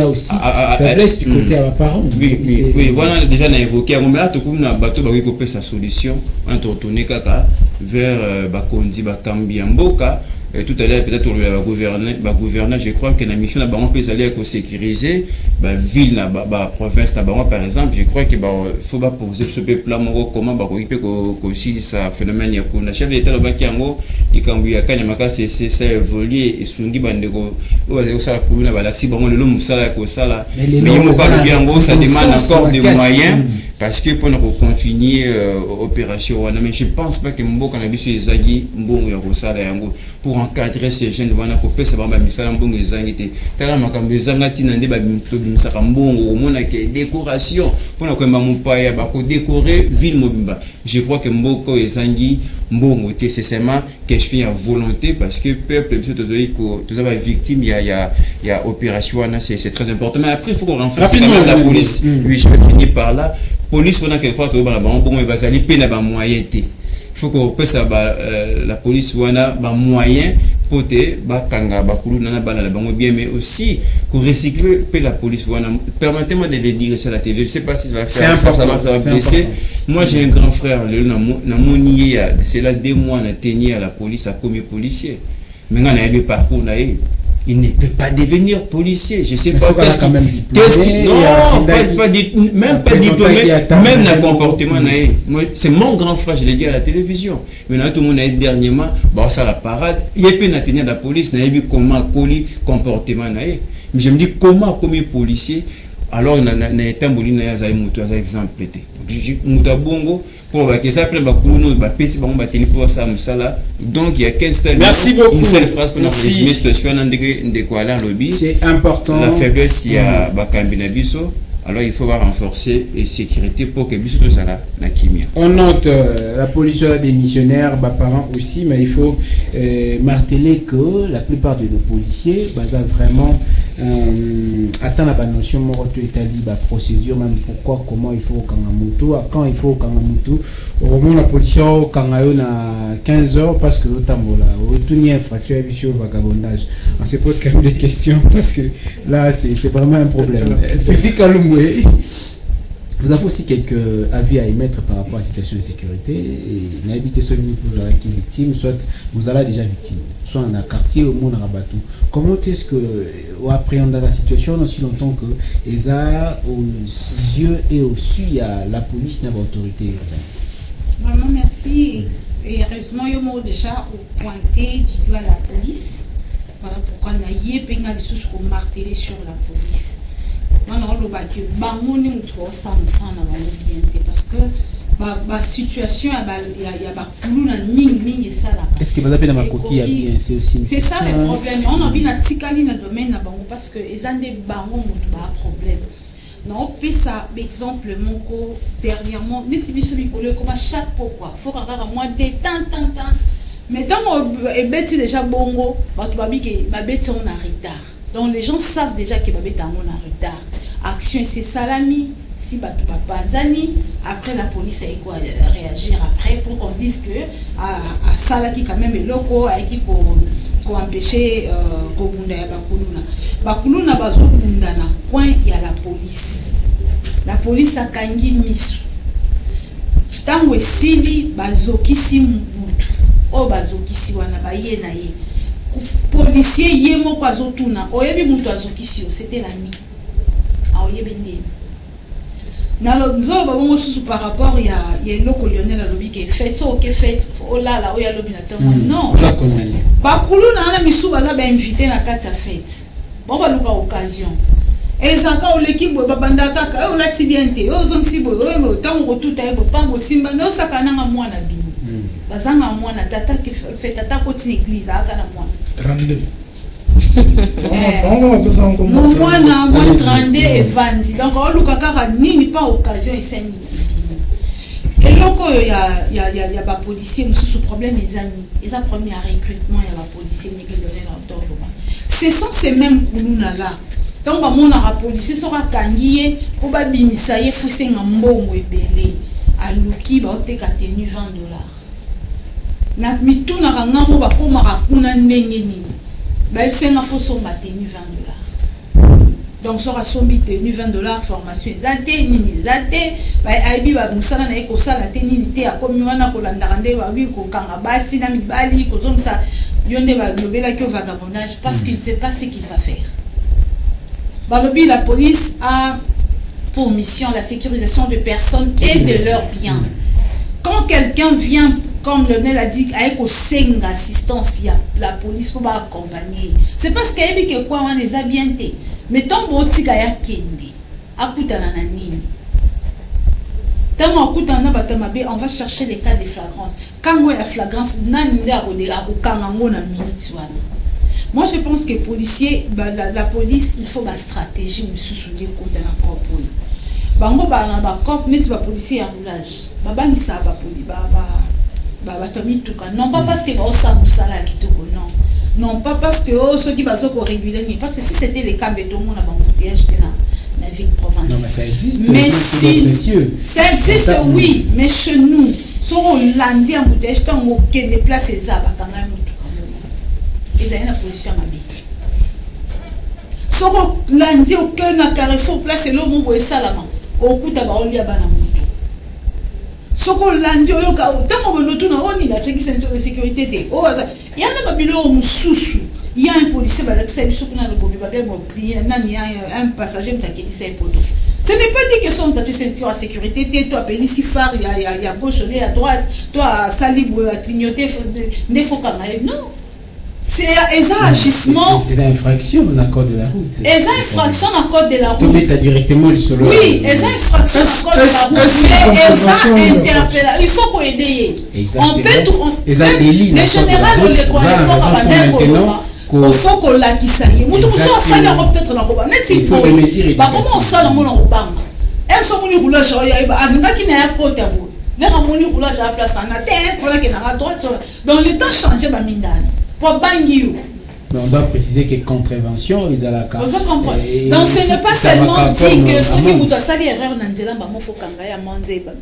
a aussi faiblesse du côté à parents. Oui voilà déjà on a évoqué mais là tout comme na bateau ba couper sa solution on te retourner kaka vers Bakondi Bakambi Mboka. Tout à l'heure peut-être le gouverneur je crois que la mission là on peut aller à sécuriser la ville la province là par exemple je crois que faut pas poser ce plan comment ba occuper aussi ça phénomène ya kuna chef d'état le bakiango ikambuya kanya makasi c'est évoluer et sungi bandeko oza ça kuna ba laxi bango le musala ko sala mais mo ka biango ça demande encore des moyens parce que pour nous continuer opération mais je pense pas que mboka na biso ezagi mbongo ya ko sala yango pour encadrer ces jeunes wana ko pesa ba misala mbongo ezangi te tala makambo ezangati na nde ba misaka mbongo au mona ke décoration pour na ko mupaya ba ko décorer ville mobimba je crois que mboko ezangi mbongo te c'est seulement question ya volonté parce que peuple biso tous aba victime il y a opération wana c'est très important mais après il faut qu'on renforce la police. Oui je vais finir par là police on a quelquefois to ba bongo e bazali pe na ba moyen te il faut qu'on puisse la police ou a moyen pour te kanga bakulu nana bana bango bien mais aussi pour recycler la police ou permettez-moi de le dire sur la TV je sais pas si ça va faire ça va blesser moi j'ai un grand frère le na monier c'est là 2 mois na tenir à la police à comme policier mais on a eu parcours là il ne peut pas devenir policier. Je sais pas qu'est-ce qu'il non, pas même pas diplômé, même le comportement. C'est mon grand frère, je l'ai dit à la télévision. Maintenant tout le monde a dit dernièrement, bon ça la parade, il y a pas tenir la police, n'a vu comment coller comportement mais je me dis comment comme policier alors na etamboli na za mutu za exemple té. Mutabongo pour que ça prenne bakulu ba pesi bango ba télé pour ça musala donc il y a qu'une seule phrase pour résumer la situation de quoi là lobby c'est important la faiblesse il y a bakambi na biso alors il faut renforcer et sécurité pour que biso tout ça là na kimia on note la police des missionnaires parents aussi mais il faut marteler que la plupart de nos policiers basent vraiment attends la notion moroto établi la procédure même pourquoi comment il faut quand quand il faut quand au moment la police quand na 15 heures parce que tambola tout n'y infraction et vagabondage on se pose quand même des questions parce que là c'est vraiment un problème. Vous avez aussi quelques avis à émettre par rapport à la situation de sécurité et n'habitez soit vous allez qui victime, soit vous allez déjà victime, soit dans un quartier au monde rabatou. Comment est-ce que vous appréhendez la situation aussi longtemps que les a aux yeux et au su il y a la police n'a pas autorité urbaine? Vraiment merci et heureusement il m'a déjà pointé du doigt la police. Voilà pourquoi on a yé penga les sous pour marteler sur la police. Parce que la situation est-ce que vous avez ma coquille c'est aussi c'est ça le problème. On a vu na tikali na domaine na bango parce que ils ont des bango mutuba problème. Non, puis ça exemple mon co dernièrement netibiso bikolo comme chaque pourquoi faut qu'à moi des tant mais tant et bêti déjà bongo batu babiki babeti on a retard. Donc les gens savent déjà que babeti on a retard. Action c'est salami si batu bapanzani après la police a quoi réagir après pour qu'on dise que à sala qui quand même est loco et qui pour empêcher kobunda ya bakuluna bazokundana point il y a la police a kangi misu tango esili bazokisi mutu o bazokisi wana baye na ye policier yemo kwa zotuna oyebi mutu azokisi c'était l'ami aoyebende nalo nzo babongo susu par rapport ya loko Lionel alobi ke fait so ke fait o la la o ya lobi na tongo non bakulu na misu baza ba invité na kati ya fête bon ba luka occasion ezaka oleki boye babanda kaka o lati bien te o zongsi boye o tango tuta ebo pango simba no sakana nga mwana bino bazanga mwana tata ke fait tata ko tin église aka na mwana 32 mwana 32 evandi donc on luka kaka nini pas occasion eseni eloko ya ba policier mususu problème ezani premier recrutement ya ba policier niki donner l'ordre. Ce sont ces mêmes kuluna là donc ba mona ra policier sera kangiye ko ba bimisa ye fusenga mbongo ebele aluki ba oteka tenu $20 na mituna rangambo ba koma rakuna ndenge nini ba senga foso matenu $20 donc sera sombi tenu $20 formation ezate nini ezate ba aibi ba musala na eko sala teni te akomi wana ko landarande ba wi ko kanga basi na mibali ko zomsa yonde ba lobela ki vagabondage parce qu'il ne sait pas ce qu'il va faire. Balobi, la police a pour mission la sécurisation de personnes et de leurs biens. Quand quelqu'un vient, comme Lionel a dit, avec une assistance, il y a la police pour accompagner. C'est parce qu'il y a des quoi on les a bien été. Mais tant que tu as kende, akuta na nini. Tant akuta na batamabe, on va chercher les cas de flagrance. Quand il y a flagrance, nani nda ko kangango na minute wana. Moi, je pense que les policiers, la police, il faut une stratégie, mais sous-soulier côté la propre. Bango ba cop net ba policier à roulage. Babangi sa ba poli ba tomi tuka. Non pas parce que ba osa musala kitoko non. Non pas parce que ceux qui baso ko réguler mais parce que si c'était les cas béton on a bambouteillage dans la ville province. Non mais ça existe. Mais si ça existe oui, mais chez nous, sur l'andi embouteillage tant que les places ça ba kanga ils ont une position à ma vie. Soko lundi au cœur na carrefour place l'homme ou salama. Au coup d'abord il y a bana moto. Soko lundi au yoka tant on veut tout na on il a checké ceinture de sécurité de. Oh il y a un babilo mususu. Il y a un policier ba l'accès biso kuna le bomi ba bien mon client nani un passager m'inquiète ça poto. Ce n'est pas dit que son ta ceinture de sécurité toi appelé si phare il y a gauche il y a droite toi salibo à clignoter ne faut pas non. C'est un agissement. C'est une infraction dans le code de la route. C'est une infraction dans le code de la route. Tu mets ça directement le solo. Oui, c'est une infraction dans le code de la route. Et ça interpelle. Il faut qu'on aide. On peut tout. Les générales, on les connaît pas. Il faut qu'on la qui s'aille. Nous tous on s'aille peut-être dans le net il faut remédier. Comment on s'aille dans le bang? Elle sont venus rouler sur il a qui n'a pas de tabou. Les ramoni roulage à place en terre, il faut que na droite. Dans le temps changer ba mindane. Pour bangiou Mais on doit préciser que contravention, ils ont la carte. Vous comprenez? Donc ce n'est pas seulement dit que ceux qui vous doivent salir erreur dans Nzela, bah, faut kanga ya mandé, bah,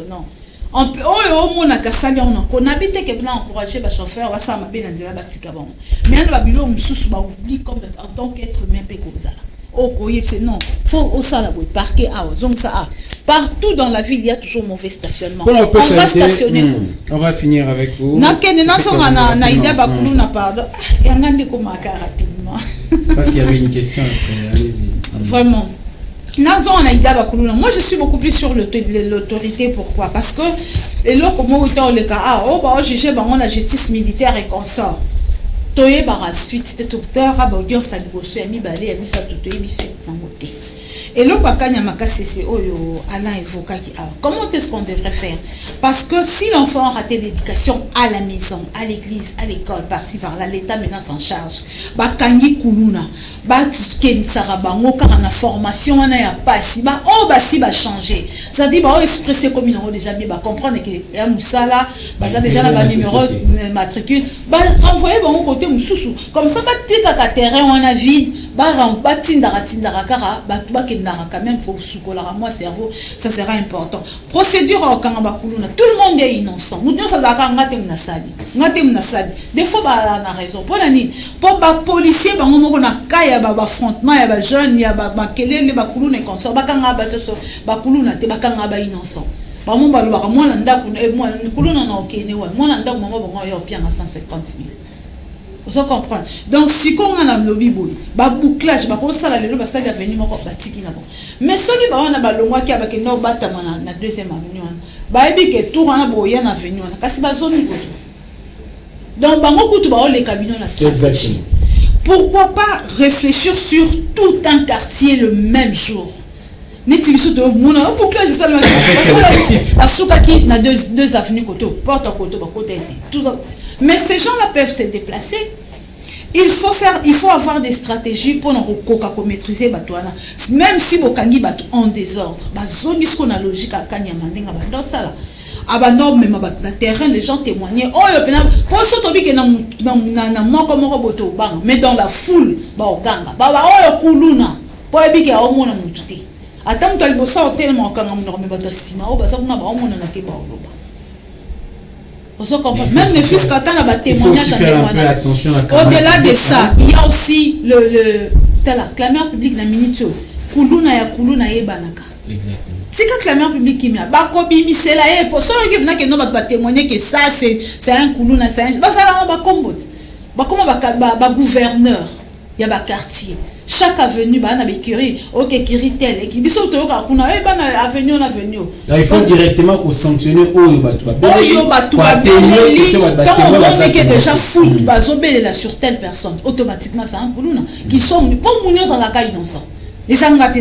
non. On peut, oh, mon akasali, on habite que blanc encourager les chauffeurs, ça m'a bien Nzela, bah, tikabon. Mais on va bilo, moussous, bah, oublie comme en tant qu'être humain, peu comme ça. Oh, c'est non. Faut au salabo, parquer, ah, donc ça, partout dans la ville, il y a toujours mauvais stationnement. On va stationner. On va finir avec vous. Naïda Bakoulou n'a pardon. Il y a un rapidement. Parce qu'il y avait une question après, allez-y. Vraiment. Moi, je suis beaucoup plus sur l'autorité. Pourquoi? Parce que, et là, comment le cas, juger la justice militaire et consort. Toye bara suite, c'était tout à l'heure, ça a mis balé, a mis ça tout à l'heure, et le pakanya makase c'est Alain évoqué. Comment est-ce qu'on devrait faire? Parce que si l'enfant a raté l'éducation à la maison, à l'église, à l'école, par-ci par-là, l'État maintenant s'en charge. Bakangi kuluna, ken sarabango car en formation on a pas si si changer. Ça dit expresser comme ils ont déjà bien comprendre que ya musala, ça déjà la numéro matricule, renvoyer bon côté mususu. Comme ça tika ka terrain on a vide, tindara kara, quand même faut soukola moi cerveau, ça sera important. Procédure au Kangabakuluna, tout le monde est innocent. Nous disons ça ngate mnasali. Des fois on a raison. Pour l'année, pour les policiers bango na kaya ba affrontement ya ba jeune ya ba kelele bakuluna et consort bakanga batoso bakuluna te bakanga ba innocent. Ba mo ba lwa moi na ndaku moi kuluna na okene wa moi na ndaku mama bango yo pia na 150 000. Vous comprenez? Donc, si on a un lobby, un bouclage, ça la lelo basali avenue moko batiki na bon. Mais celui qui a balongwa qui a ba no batama na deuxième avenue ba ebi ke tour na boya na avenue na kasi ba zone ko. Donc bango kutu ba les cabinets na stratégie. Pourquoi pas réfléchir sur tout un quartier le même jour? Neti biso de mona un bouclage ça parce que qui na deux avenues côté porte à côté ba côté tout. Mais ces gens-là peuvent se déplacer. Il faut avoir des stratégies pour nous maîtriser Batouana. Même si Bokangi Batou en désordre, zone ce qu'on a logique à Kanyamandinga dans ça là. Abandon même dans terrain les gens témoignaient. Oh le pour ce topic que na moko boto bang mais dans la foule ba oganga ba oh kuluna pour ebike a omona mututi. Attends toi le bossa tellement kanga me batasima oh basa kuna ba omona na ke ba oloba. Même les fils quand on a témoignage au-delà de ça, il y a aussi la clameur publique na minute kuluna ya yebanaka. Exactement. C'est que clameur publique qui m'a bakobi misela e pour ceux qui na que no ba témoigner que ça c'est un kuluna c'est un ça là ba combo ba comment ba gouverneur ya ba quartier chaque avenue ba na bekiri OK kiri tel et qui biso to ka kuna e ba na avenue na avenue. Il faut directement pour sanctionner oyo batu ba déjà fou bazobele la sur telle personne automatiquement ça un kuluna qui sont pas mounio dans la cas innocent. Et sangate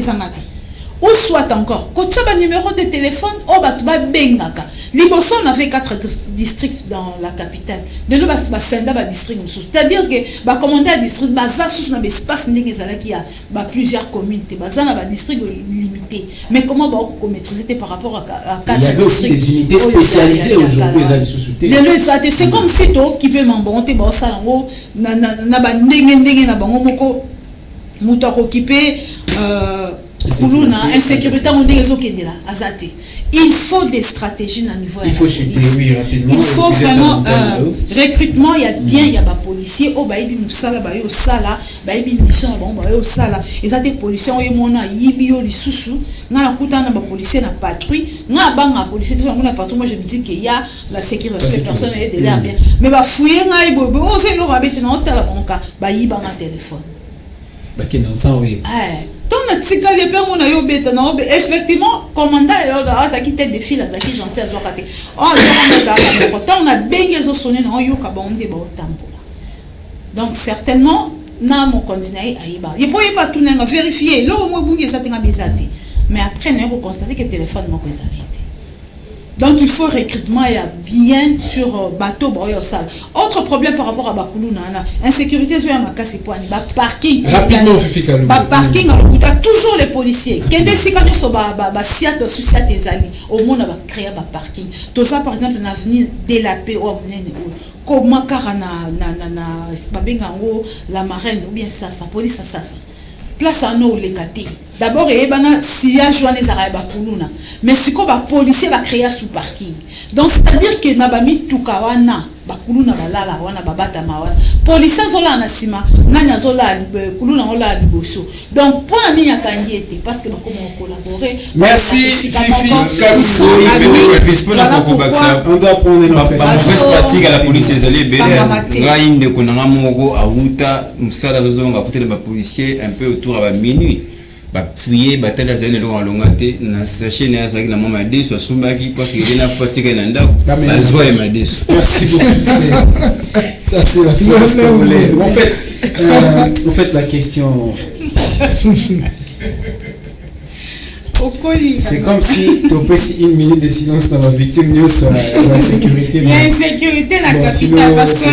ou soit encore quand tu as un numéro de téléphone oh batu ba bengaka. Liboso on avait 4 districts dans la capitale. De nous bas senda ba district c'est-à-dire que ba commander à district baza sous na espace ndenge zala qui a ba plusieurs communes te baza na ba district limité. Mais comment ba ko maîtriser par rapport à 4 il y avait aussi des unités spécialisées aujourd'hui les sous-soutés. C'est comme si toi qui peut m'embonter ba ça na ba ndenge na bango moko muto occupé kuluna insécurité on ndenge zo kendela azate. Il faut des stratégies à niveau. Il faut chuter, oui, rapidement. Il faut vraiment recrutement. Il y a bien, il y a des policiers. Oh, bah, il y a des sala, bah, il y a des sala, bah, il y a des missions, bah, il y a des sala. Et ça, des policiers, il y a des policiers, il y a des policiers, na patrouille, il y a des policiers, moi je me dis qu'il y a la sécurité des personnes et de l'air bien. Mais bah, fouiller, il y a des policiers, il y a des policiers, bah, il y a un téléphone. Bah, qui n'en sent, oui. Effectivement, commandant a quitté des fils, a qui gentil à Zorakate. On a bien sonné dans Yoka Bondé donc certainement, n'a mon continué à Iba. Il ne peut pas tout vérifier. Là, on m'a ça mais après, on a constaté que le téléphone m'a arrêté. Donc il faut recrutement et bien sur bateau salle. Autre problème par rapport à Bakuluna, insécurité sur un makasipoani, parking. Rapidement, parking, toujours les policiers. Quand si quand ils sont siat souci à tes amis, au monde va créer un parking. Tout ça par exemple dans l'avenir de la paix comment kara na babengango la marraine ou bien ça police ça place à nous les catés d'abord et bana siya joane zara ba kuluna mais siko ba policier va créer sous parking donc c'est à dire que na ba mituka wana ba kuluna balala wana babata mawana policier zola na sima nanya zola kuluna ola liboso donc pour la ligne kandiete parce que ba comment collaborer merci on doit prendre une pratique à la police les allés ngai ndeko nanga moko awuta musala zozonga peut-être ba policier un peu autour à minuit ba fouiller batala zane lo alongate na sachet na ça na mama deso sumbaki parce que na fatigue na ndako bazwa et ma deso merci beaucoup ça c'est la philosophie en fait la question c'est comme si tu oppresses une minute de silence dans la victime sur la sécurité. Il y a une sécurité dans la capitale parce que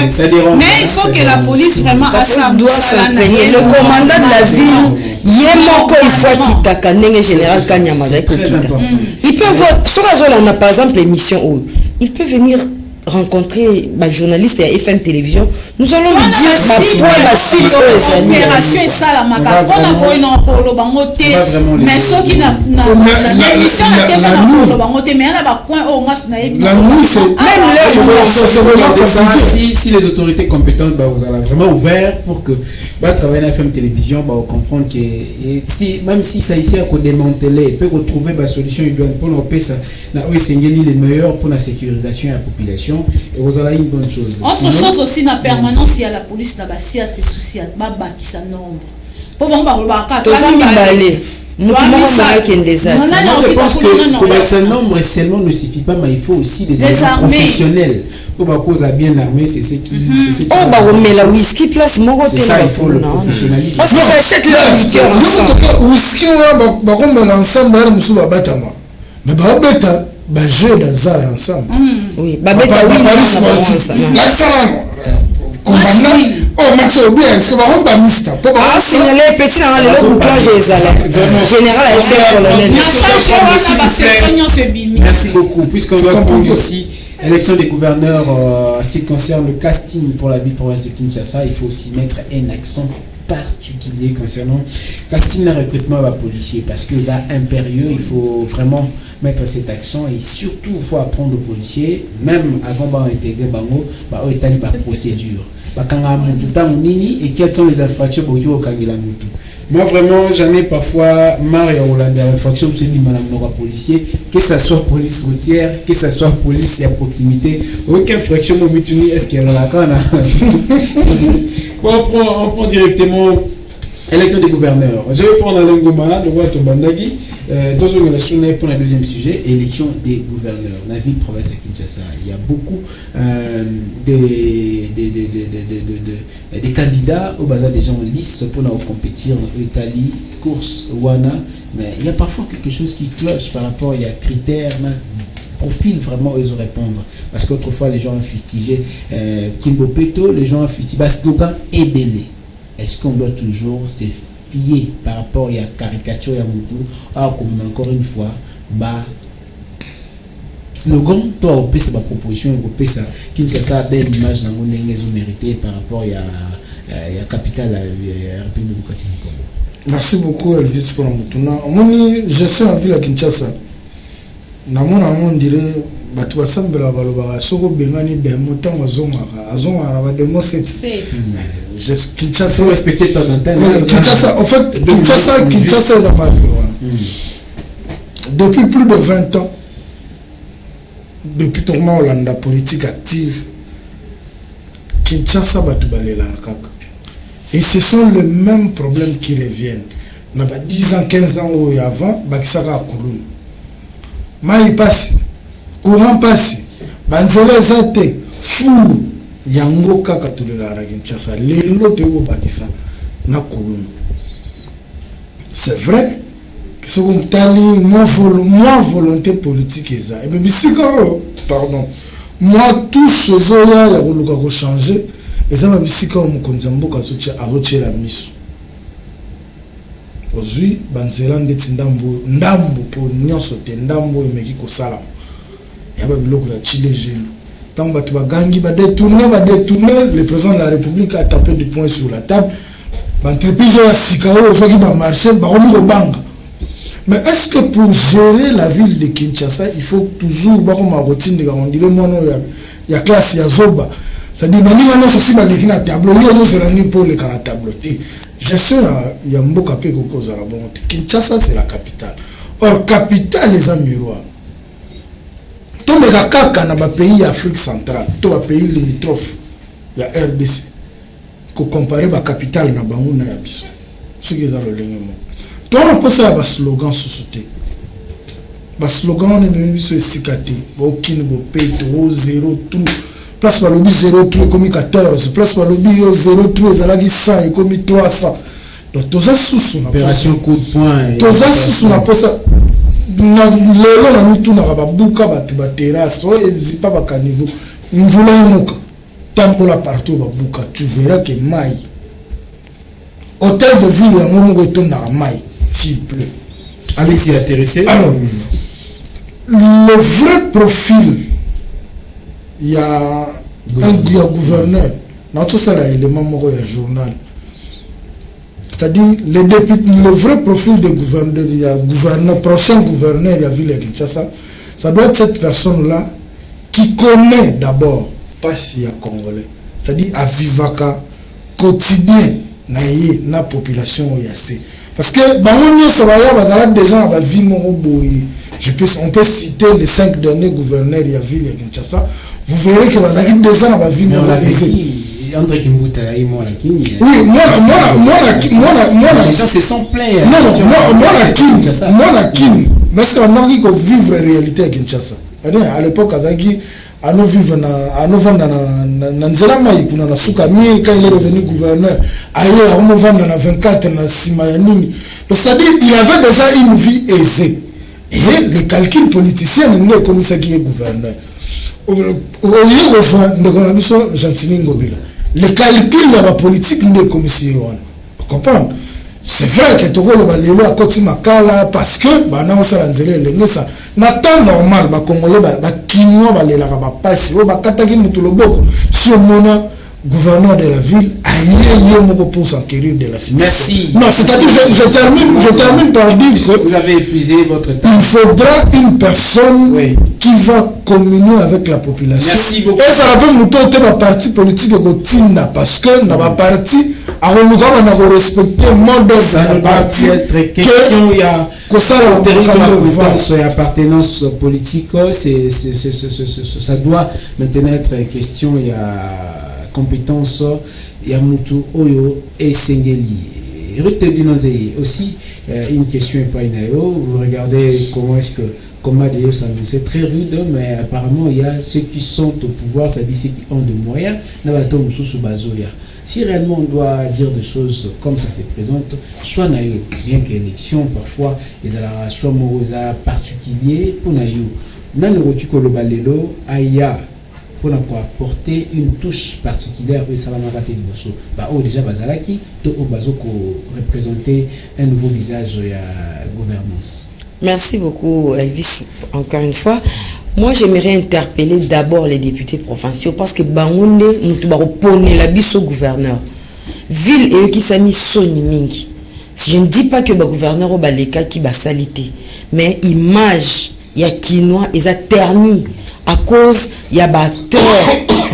mais il faut que la police vraiment doit s'imprégner. Le commandant de la ville, Yemoko il faut qu'il t'accane général Kanyamada. Il peut voir, par exemple l'émission il peut venir rencontrer ma journaliste à FM Télévision, nous allons lui dire la suite opération et ça la maca on a non pour le bangote mais ceux qui n'a l'émission n'a été fait pour le bangote mais elle a pas point au mas na si les autorités compétentes vous allez vraiment ouvert pour que travailler à FM Télévision comprendre que si même si ça ici à démanteler peut retrouver la solution idoine pour nous payer ça na les meilleurs pour la sécurisation de la population. Et vous avez une bonne chose. Autre chose aussi, la permanence, il y a la police, la c'est souci, qui s'en nombre. Pour moi, je pense que ce nombre seulement ne suffit pas, mais il faut aussi des armées professionnels. Pour cause à bien armé, c'est ce qui. Mais la whisky place, c'est ça, il faut le professionnalisme. Parce qu'ils achètent leur liqueur ensemble. Whisky, on va ensemble, mais jeu d'hasard ensemble. Oui, merci beaucoup puisqu'on va prendre aussi élection des gouverneurs en ce qui concerne le casting pour la ville province de Kinshasa. Il faut aussi mettre un accent particulier concernant casting et recrutement à policiers parce que là impérieux, il faut vraiment mettre cet accent et surtout il faut apprendre aux policiers même avant d'intégrer bango établir la procédure et quelles sont les infractions pour moi vraiment j'en ai parfois marre Hollande infraction c'est dit madame Nora policier que ça soit police routière que ça soit police à proximité aucune infraction est-ce qu'il y a la canne on prend directement élection des gouverneurs. Je vais prendre un Ngoma, le roi Tobandagi. Pour le deuxième sujet, élection des gouverneurs. La ville province de Kinshasa, il y a beaucoup de candidats au bazar des gens en lice pour compétir en Italie, course, Wana. Mais il y a parfois quelque chose qui cloche par rapport à critères, profil vraiment ils ont répondre. Parce qu'autrefois les gens ont fustigé Kimbo Peto, les gens ont fustigé slogan est belé. Est-ce qu'on doit toujours se fier par rapport à la caricature à Moutou comme encore une fois slogan toi on peut ma proposition on peut ça qui ça ça belle image dans mon mérité par rapport à la capitale la République démocratique du Congo. Merci beaucoup Elvis pour Moutuna. Je suis en ville à Kinshasa. Na mon dirait batu basambela balobaka soko bengani demo tango azonga ba demo 7 je Kinshasa faut respecter ton antenne. Kinshasa en fait Kinshasa est dans ma vie. Depuis plus de 20 ans depuis tourment Hollande politique active Kinshasa batu balela kaka et ce sont les mêmes problèmes qui reviennent. Na ba 10 ans 15 ans ou avant bakisaka kulum mai passe courant passe banzela zate fou yango kaka tolela na Kinshasa lelo te ko bakisa na kulum. C'est vrai que ce qu'on tali moi volonté politique eza et mais bisika pardon moi tout chose ya koluka ko changer eza ma bisika mo konzamboka azoche la miso ozui banzela ndeti ndambo po nyonso te ndambo emeki kosala ya ba biloko ya chile jelu tant que tu vas gagner, détourner, le président de la République a tapé du poing sur la table. L'entreprise a Sikao, il faut qu'il va marcher, mais est-ce que pour gérer la ville de Kinshasa, il faut toujours, comme on dit, il y a classe, il y a Zoba. C'est-à-dire, il y a aussi un tableau, il y a aussi pour les tableaux. Gestion, il y a un beau capé qui est Kinshasa, c'est la capitale. Or, capitale, les amis miroirs. Tous les cas, dans les pays d'Afrique centrale, tous les pays limitrophes, il y a RDC. Qu'on compare la capitale, na bangouna ya biso. Ce qui est dans le ligne. Toi, on peut faire un slogan sous-sauté. Le slogan, on est même sur le sikate. Aucun péto, 0, tout. Place par le but 0, tout, comme 14. Place par le but 0, tout, et 100, et comme 300. Donc, tout ça sous opération coup de poing. Tout ça sous la poste. Lelo na mitu na babuka batu ba terrasse, ouais, zipa ba caniveau. Mvula inoka. Tambola partout babuka, tu verras que maï. Hôtel de ville ya ngomo etonda maï, s'il pleut. Allez-y intéressé. Alors, le vrai profil, il y a un gouverneur. Dans tout ça, il y a un journal. C'est-à-dire, le vrai profil de gouverneur, il y a gouverneur, prochain gouverneur, il y a ville de Kinshasa, ça doit être cette personne-là qui connaît d'abord, pas si il y a Congolais. C'est-à-dire, à Vivaka, quotidien, na population où il y a assez. Parce que, on peut citer les 5 derniers gouverneurs de la ville de Kinshasa. Vous verrez que vous avez des gens dans la ville de André Kimbuta et moi la King. Oui, moi les gens se sont plaints. Moi la King. Mais c'est un homme qui vivre la réalité à Kinshasa. À l'époque, à nous vivre dans Nzela Maïkouna, na Soukamil, quand il est devenu gouverneur, ailleurs, on vend dans 24 na Simayanini. C'est-à-dire, il avait déjà une vie aisée. Et le calcul politicien n'est pas comme ça qui est gouverneur. Le calcul de la politique n'est pas comme ça. Vous comprenez? C'est vrai que tu as des lois à côté de parce que na temps normal, les Congolais, les Kinois, les Pass, si on a gouverneur de la ville, pour s'enquérir de la situation. Merci. Non, c'est-à-dire, je termine par dire que vous avez épuisé votre temps. Il faudra une personne qui va communier avec la population. Merci beaucoup. Et ça va nous un parti politique parce que dans la parti, on respecter le mode de la parti. Question, il y a appartenance politique, ça doit maintenant être question, il y a compétence, il y a Moutou Oyo et Sengeli. Aussi, une question est pas vous regardez comment est-ce que d'ailleurs ça c'est très rude, mais apparemment il y a ceux qui sont au pouvoir, ça dit ceux qui ont des moyens. Si réellement on doit dire des choses comme ça se présente, soit bien que l'élection parfois ils ont choix particulier pour pour apporter une touche particulière et ça va m'arrêter de bosso. Déjà bazalaki to bazo représenter un nouveau visage de la gouvernance. Merci beaucoup Elvis encore une fois. Moi j'aimerais interpeller d'abord les députés provinciaux parce que bangonde nous pone la biso gouverneur. Ville et qui s'est mis soni mingi. Je ne dis pas que le gouverneur au baleka qui va salité, mais image il y a Kinois ils a terni à cause il y a batteur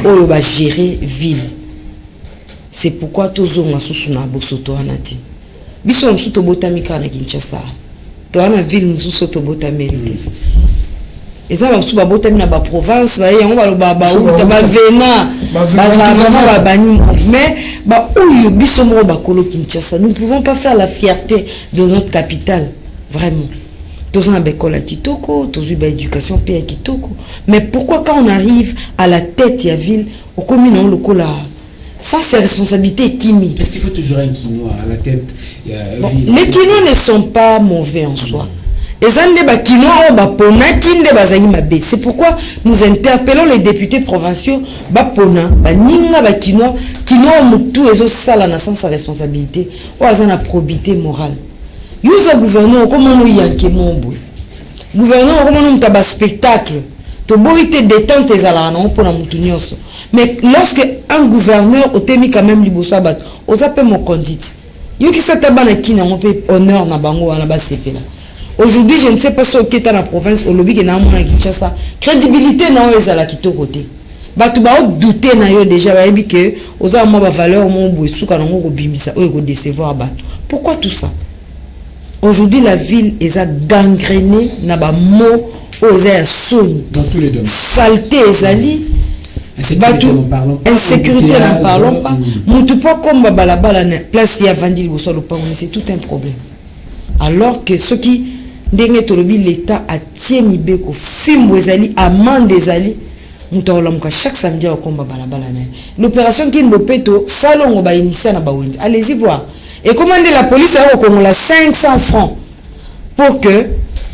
où va gérer ville. C'est pourquoi tous on a sous na bosoto anati. Biso on soto botamika na Kinshasa. To na ville on soto botamérité. Et ça va sous botamika na ba province va on va ba vena ba bani mais ba oyo biso mo ba kolo Kinshasa. Nous ne pouvons pas faire la fierté de notre capitale vraiment. Tous en bécola kitoko, tous eu éducation pays kitoko. Mais pourquoi quand on arrive à la tête de la ville, au commun le cola, ça c'est responsabilité Kimi. Est-ce qu'il faut toujours un Kinois à la tête? Les Kinois ne sont pas mauvais en soi. C'est pourquoi nous interpellons les députés provinciaux bapona baninga bakinois kinois mutu ezo sala na sans sa responsabilité ou azana probité morale. Yuza gouverneur comment nous yanke mombo. Gouverneur comment nous taba spectacle. to boite détente ezala na pour na mutu nyonso. Mais lorsque un gouverneur otemi quand même liboso bat oza pe mo condite yoki sata bana kina ngo pe honneur na bango wana ba sepela. Aujourd'hui je ne sais pas si au Keta na province au lobby ke na mona Kinshasa crédibilité na o ezala kitoko te. Batu ba douter na yo déjà ba yebi que oza mo ba valeur mo boisuka na ngo ko bimbisa o ko décevoir batu. Pourquoi tout ça? Aujourd'hui la ville est gangrénée na ba mo o ezaya soni dans tous les domaines. Saleté ezali insécurité n'en parlons pas. Mutu pas comme balabala na place ya vandil bo solo pas mais c'est tout un problème. Alors que ceux qui ndenge tolobi l'état a tiemi beko fimbo ezali amende ezali mutaolamuka chaque samedi au combat balabala na. L'opération qui Mbopeto salongo ba initier na ba wendi. Allez-y voir. Et commander la police au Congo la 500 francs pour que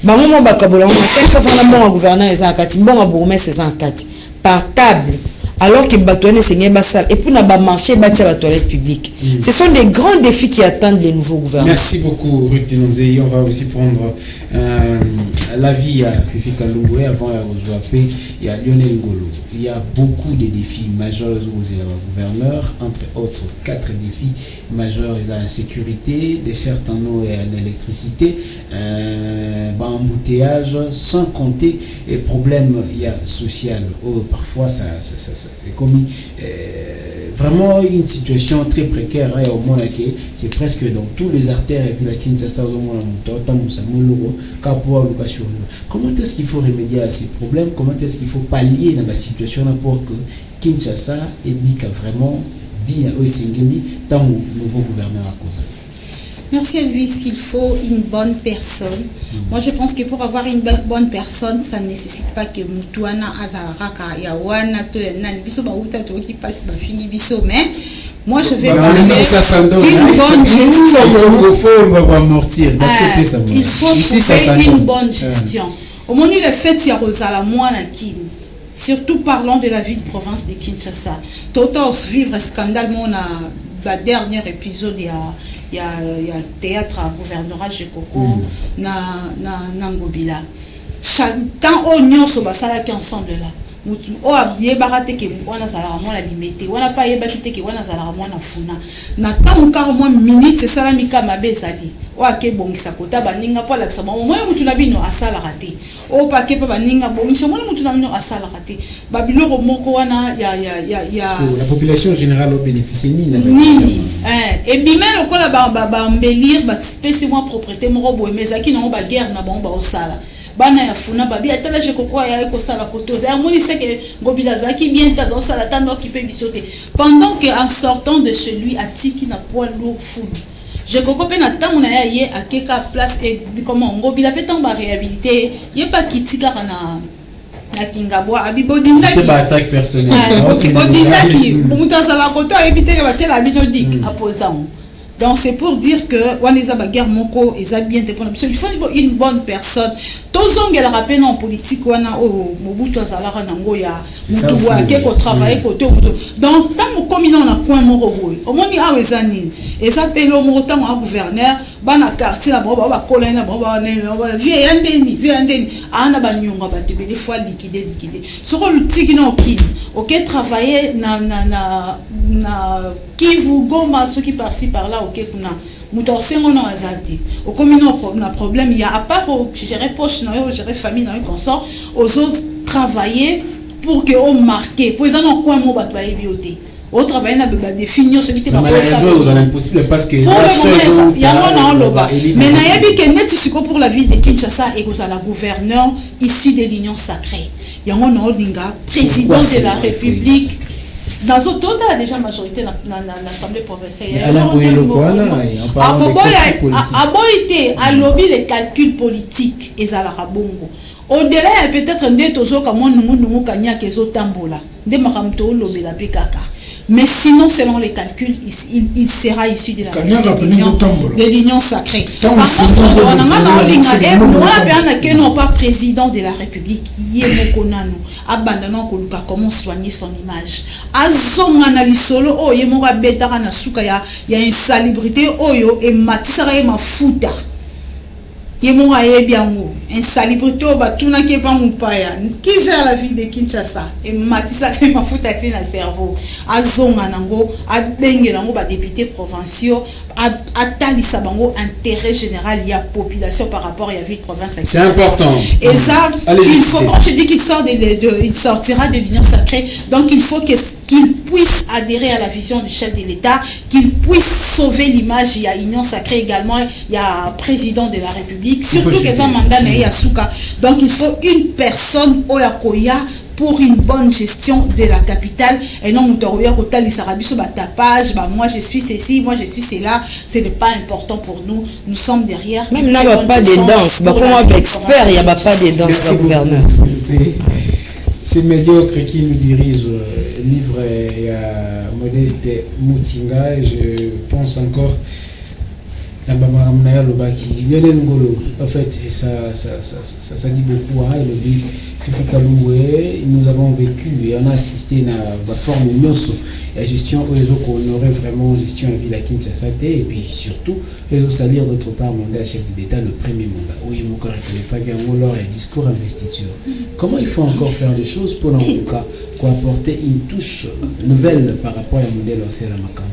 bango bakabola 500 francs mon gouverneur ezakati bon bourgmestre ezakati par table. Alors que Batouane Seigneur Bassal et puis n'a pas marché bâtir la toilette publique. Ce sont des grands défis qui attendent les nouveaux gouvernements. Merci beaucoup Ruth Denonzei. On va aussi prendre l'avis à Fifi Kalungwe avant de rejoindre il y a Lionel Ngolo. Il y a beaucoup de défis majeurs aux gouverneurs, entre autres 4 défis majeurs, la sécurité, des certains eau et l'électricité, embouteillage, sans compter les problèmes sociaux. Parfois ça est commis vraiment une situation très précaire au monde c'est presque dans tous les artères et puis la Kinshasa comment est-ce qu'il faut remédier à ces problèmes, comment est-ce qu'il faut pallier dans la situation pour que Kinshasa et Bika vraiment vit au Singeli dans le nouveau gouverneur à cause. Merci Elvis, il faut une bonne personne. Moi je pense que pour avoir une bonne personne, ça ne nécessite pas que Mutuana Azaraka Yawana to nani biso ba uta to ki passe ba fini biso mais moi je vais parler d'une bonne gestion. Il faut trouver une bonne gestion. Au moment où le fait y a Rosala Moana Kin, surtout parlons de la ville de province de Kinshasa. Toto vivre un scandale mon la dernier épisode il y a théâtre à gouvernorat chez Coco na Ngobila. Chaque temps on y so basala qui ensemble là. O yebaraté que wana sala mo la limité. Wana pas yebakité que wana sala mo na funa. Na tant car moins minute c'est ça la mika mabe sali. O ake bongisa kota baninga po la sama. Mo mutu na bino asala raté. O pa ke pa baninga bongisa mo mutu na bino asala raté. Babilo moko wana ya la population générale au bénéficie ni et bimel ko la ba embellir ba spécialement propriété mo bo mezaki na ba guerre na ba osala. Bana ya funa babi atala je kokwa ya ko sala koto ya moni c'est que Ngobila zaki bien tazo sala tano qui peut bisoter pendant que en sortant de chez lui atiki na poids lourd fou je kokopé na tango na ya ye akeka place et comment Ngobila peut en ba réhabiliter ye pas kitika na Kingabwa abibodindaki pas attaque personnelle bodindaki mutasala koto ebiteke ba tela binodik aposant. Donc c'est pour dire que Waneza Baguerre Moko et bien dépendant. Il faut une bonne personne. Tous on a rappelé en politique wana au Mobutu Azalara Nangoya Mutuwa qui ko travailler côté donc tant comme on a coin moroboy. Au moins il a wezani et ça paye le montant à gouverneur bana quartier la ba colonne ba viendeni ana ba nyonga ba te des fois liquider sur le tigino qui OK travailler na Kivu Goma ceux qui par-ci par-là OK kuna mutosengo na azati au communaux na problème il y a à part gérer poche na gérer famille na consort aux autres travailler pour que on marquer pour ça non quoi mo ba ba bioté au travail na ba définir ce qui était pas impossible parce que il y a un loba mais na yebi que net siko pour la ville de Kinshasa et que ça la gouverneur issu de l'union sacrée il y a un Odinga président de la République. Dans autres a déjà majorité dans l'Assemblée provinciale. Aboité a lobby les calculs politiques et à la rabongo. Au-delà peut-être des tozo comme nous kanya kezo tambola. Des maramto lobby la pekaka. Mais sinon, selon les calculs, il sera issu de l'union sacrée. Par contre, on n'a pas président de la République, abandonnant Koluka, comment soigner son image. Azongana lisolo, oh, yemoga betara na suka ya insalubrité, oh yo, et matisara ma futa. Yemoga yebiango. insalubrité batuna ke pa mupaya qui gère la vie de Kinshasa et matisa ke mafuta tina cerveau azonga nango abenge nango ba député provinciaux atalisa bango intérêt général il y a population par rapport à la ville province. C'est important. Et ça il faut, quand je dis qu'il sort il sortira de l'union sacrée, donc il faut qu'il puisse adhérer à la vision du chef de l'État, qu'il puisse sauver l'image. Il y a union sacrée également, il y a président de la République, surtout que ça mandat na yasuka. Donc il faut une personne Oyakoya pour une bonne gestion de la capitale et non Moutoroya Kotali Sarabiso batapage, moi je suis ceci, moi je suis cela, ce n'est pas important pour nous, nous sommes derrière. Même là, il n'y a pas de danse, comme un expert, il n'y a pas de danse, gouverneur. C'est médiocre qui nous dirige, livre Modeste Moutinga, et je pense encore à Bamaramnaya Lobaki. En fait, ça dit beaucoup, hein, nous avons vécu et on a assisté à la forme de la gestion qu'on aurait vraiment gestion à Ville à Kinshasa et puis surtout salir d'autre part mandat chef d'État le premier mandat où il manque un discours investiture. Comment il faut encore faire des choses pour en tout cas apporter une touche nouvelle par rapport au modèle ancien à Makam?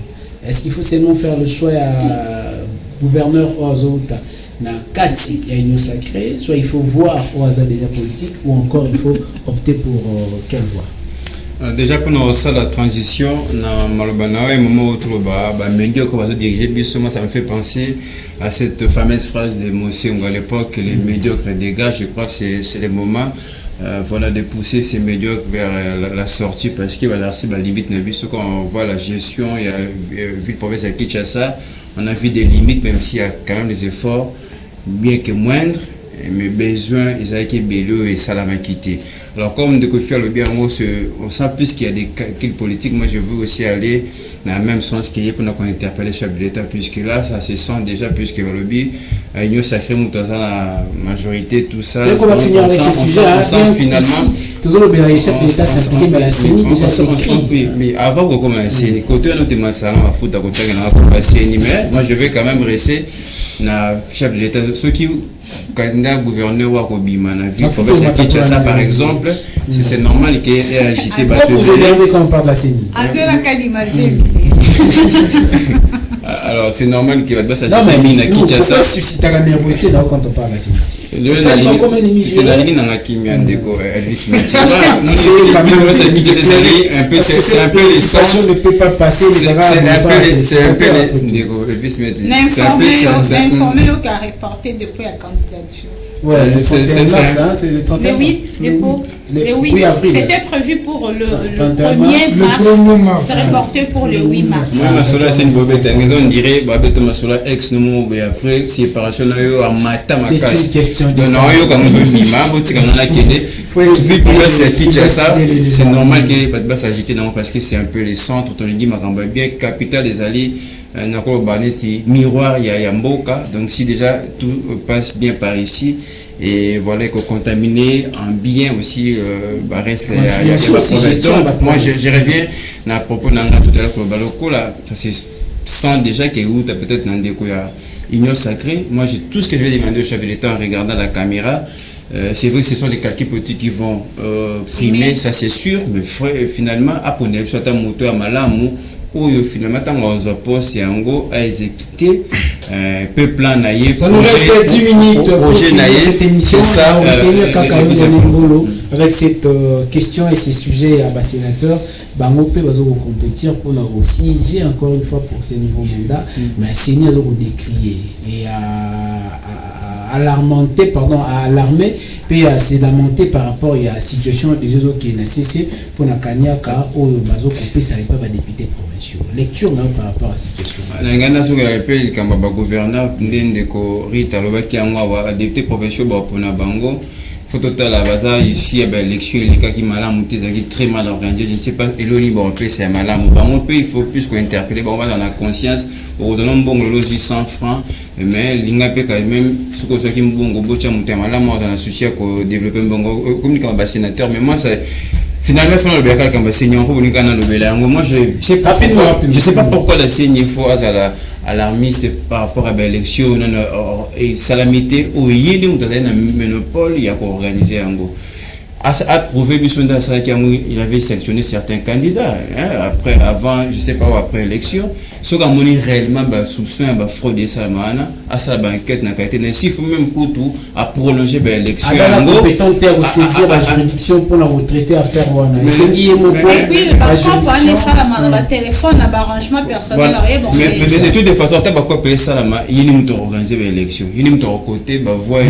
Est-ce qu'il faut seulement faire le choix à gouverneur Oazouta na kati ya union sacrée, soit il faut voir au hasard déjà politique ou encore il faut opter pour quelle voie? Déjà pendant ça la transition na malobana et moment autour ba médiocre va diriger bisoma, ça me fait penser à cette fameuse phrase de Mosengo à l'époque, les médiocres dégagent. Je crois que c'est le moment voilà de pousser ces médiocres vers la sortie, parce que voilà c'est la limite na biso quand on voit la gestion il y a ville province à Kinshasa, on a vu des limites même s'il y a quand même des efforts bien que moindre, mais besoin ils avaient qui bello et salamakité. Alors comme de faire le bien, on sent plus qu'il y a des calculs politiques. Moi je veux aussi aller dans le même sens qu'il y a pour qu'on interpelle le chef de l'État, puisque là ça se sent déjà, puisque le lobby à l'union sacrée dans la majorité tout ça. Donc on va finir avec ces sujets. On sent finalement toujours le chef de l'État s'impliquer mais la CENI déjà c'est écrit. Mais avant qu'on commence la CENI, côté on a ça à foutre à côté de la CENI, mais moi je vais quand même rester na chef de l'État. Ceux qui candidat gouverneur ou Kobima na ville province de Kinshasa par exemple, c'est normal qu'il ait agité battu. Vous énervez quand on parle de la CENI. Alors c'est normal qu'il va pas s'agiter. Non mais à Kinshasa. Pourquoi susciter la nervosité là quand on parle de la CENI? C'est la ligne dans la Kimia Ndeko Elvis Metis. C'est un peu les sens. Ne peut pas passer. C'est un peu les Elvis Metis. L'informé au a reporté depuis la candidature. Ouais, c'est le 31 mars. C'était prévu pour le 1er mars. C'est reporté pour le 8 mars. Moi, Masola, c'est une bobette. On dirait, Babette Masola, ex-nomo, et après, séparation, à Mata Makas. C'est une question de. Non, il y a c'est normal qu'il ne pas s'agiter parce que c'est un peu les centres, on dit bien capitale des alliés, miroir, il y a Mboka, donc si déjà tout passe bien par ici, et voilà que contaminé en bien aussi reste il y a donc moi je reviens à propos de tout à l'heure là ça se sent déjà que peut-être dans des union sacrée. Moi tout ce que je vais demander au chef de l'État en regardant la caméra, c'est vrai que ce sont les calculs politiques qui vont primer, ça c'est sûr, mais finalement après soit un moteur à malamu ou finalement tant qu'on poste et en gros à exécuter peuple naïe. Ça nous reste 10 minutes pour finir cette émission. C'est ça. Avec cette question et ces sujets à bas sénateur, Bangope va compétir pour aussi. J'ai encore une fois pour ces nouveaux mandats, mais c'est à décrier et à alarmer, puis à se lamenter par rapport à la situation des autres qui est nécessaire pour la Kanyaka ou Bazo Kopé, ça n'est pas député provinciaux. Lecture par rapport à la situation. L'Angana sur le rappel, quand le gouverneur Ndeko Rita Lobaki a député provinciaux pour la Bango. Faut total la base ici l'élection les cas qui malam très mal organisé, je ne sais pas et le libre peut c'est malam bon il faut plus qu'on interpeller bon dans la conscience au donner bon le 800 francs mais l'inga peut quand même ce que qui bon bocha monter malam moi j'en associé à développer bon comme comme sénateur mais moi c'est finalement le bécal comme seigneur pour venir dans le béla moi je sais pas pourquoi la seigneur faut alarmiste par rapport à l'élection et salamité au yéli ou dans un monopole il y a organisé un go a prouvé il avait sélectionné certains candidats après avant je sais pas ou après élection ce qu'on a réellement soupçon fraude et salamana à sa banquette n'a qualité ainsi il faut même couteau à prolonger l'élection compétent terre saisir la juridiction pour la retraiter à faire et puis par contre salama téléphone à arrangement personnel mais de toutes les façons t'as quoi payer salama il y a une organiser l'élection il y a une côté voix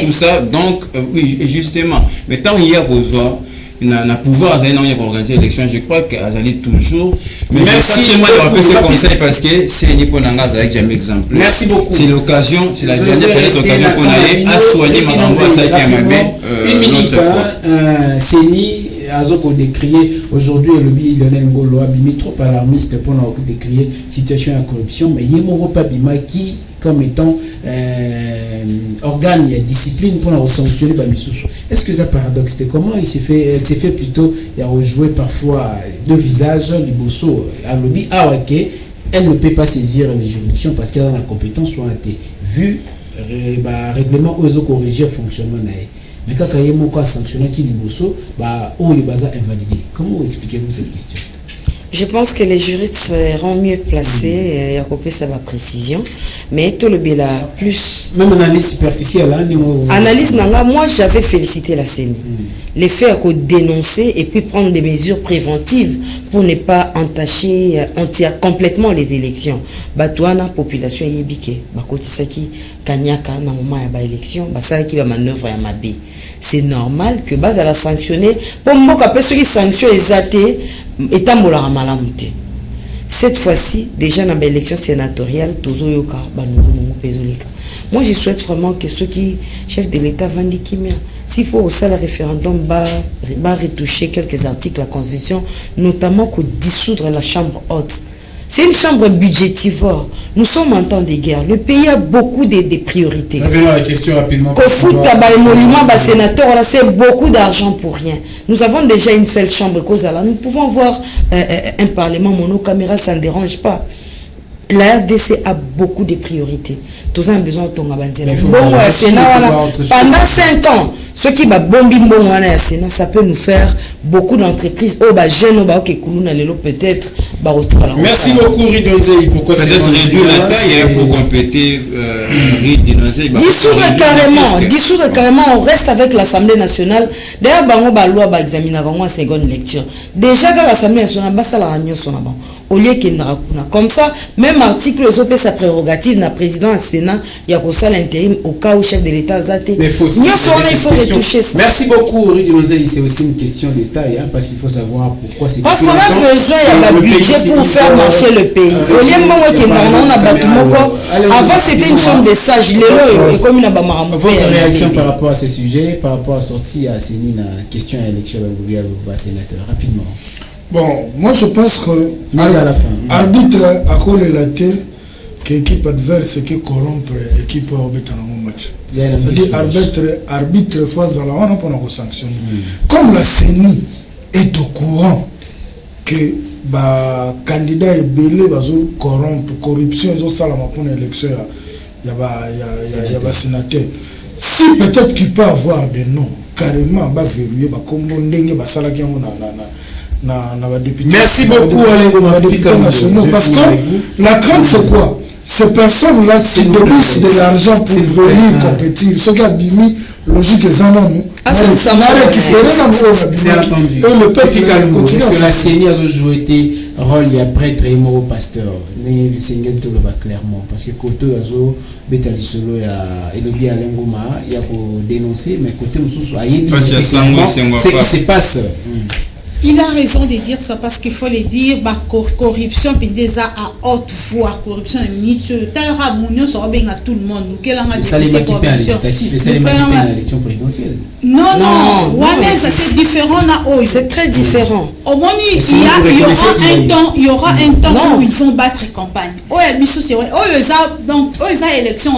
tout ça donc oui justement mais tant il y a besoin na pouvoir organiser l'élection je crois que Azali toujours mais merci moi de rappeler ce conseil parce que c'est ni pour n'anga avec jamais exemple merci beaucoup c'est l'occasion c'est la dernière occasion qu'on a à soigner ma maman ça qui a mamé une minute c'est ni Azoko décrier aujourd'hui le bi Lionel Ngolo abimi trop alarmiste pour nous décrier situation de corruption mais yemo pas bima qui comme étant organe et discipline pour la sanctionner par Missouchou. Est-ce que ça paradoxe c'est comment elle s'est fait plutôt il y a rejoué parfois deux visages du bosso à lobby elle ne peut pas saisir les juridictions parce qu'elle a la compétence soit été vu règlement aux corriger le fonctionnement mais quand il y a un sanctionné qui dit bosso on est invalidé. Comment expliquez-vous cette question? Je pense que les juristes seront mieux placés à couper sa précision, mais tout le bela plus. Même analyse superficielle. Analyse nanga, moi j'avais félicité la CENI. Les faits à dénoncer et puis prendre des mesures préventives pour ne pas entacher complètement les élections. Batouana population yébike, bakotisaki kanyaka na moment ya élection, basala ki ba manœuvre ya mabe. C'est normal que base à la sanctionner pour mboka pe ceux qui sanctionnent exaté etambola malamuté. Cette fois-ci déjà dans l'élection sénatoriale tozoyoka banungu pezolika. Moi je souhaite vraiment que ceux qui chefs de l'État vendent kimia s'il faut au le référendum va retoucher quelques articles de la Constitution notamment que dissoudre la chambre haute. C'est une chambre budgétivore. Nous sommes en temps de guerre. Le pays a beaucoup de priorités. Revenons à la question rapidement. C'est beaucoup d'argent pour rien. Nous avons déjà une seule chambre. Nous pouvons avoir un parlement monocaméral, ça ne dérange pas. La RDC a beaucoup de priorités. Tous ont besoin de ton abandon. Pendant 5 ans, ceux qui ça peut nous faire beaucoup d'entreprises. Peut-être. Merci beaucoup, Ridonzei. Pourquoi c'est réduire la taille pour compléter dissoudre carrément, on reste avec l'Assemblée nationale. D'ailleurs, la loi va examiner en seconde lecture. Déjà, l'Assemblée nationale va la réunion au lieu qu'il n'a comme ça, même article aux sa prérogative, na président Sénat, il y a ça l'intérim au cas où chef de l'État a zaté. Il faut retoucher ça. Merci beaucoup, Ridonzei. C'est aussi une question d'État, parce qu'il faut savoir pourquoi c'est. Parce qu'on a besoin d'un budget pour faire marcher le pays. Avant c'était une chambre des sages. Votre réaction par rapport à ces sujets, par rapport à la sortie à Séni, la question à l'élection de sénateur, rapidement. Bon, moi je pense que arbitre à quoi la terre que l'équipe adverse qui corrompre l'équipe au match. C'est-à-dire arbitre face à la on peut nous sanctionner. Comme la CENI est au courant que candidat est belé corrompre corruption ils ont ça pour l'élection il y a sénateur. Si peut-être qu'il peut avoir des noms carrément verrouillé comme ndenge basala qui merci beaucoup nationaux parce que la crainte c'est quoi? Ces personnes là qui débouchent de l'argent pour venir compétir ce qui a bimi logique et ça non c'est entendu et le peuple continue parce que la CENI a joué rôle il y a prêtre et mort pasteur mais le Seigneur te le va clairement parce que côté azo betali solo ya elobi alengoma il y a pour dénoncer mais côté mususu ayebi ce qui se passe. Il a raison de dire ça parce qu'il faut le dire, corruption puis déjà à haute voix, corruption talera mounio sera bien à tout le monde. Ça les met à législative, ça les met à l'élection présidentielle. Non, c'est différent là. C'est très différent. Au moins il y aura un temps où ils vont battre campagne. Donc élection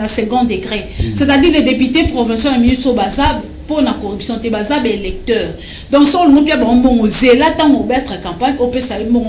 à second degré. C'est-à-dire les députés provinciaux la minute au Bazab pour la corruption te baza ba électeur donc sur le mopia bonbon zela tant au être campagne au pesa bon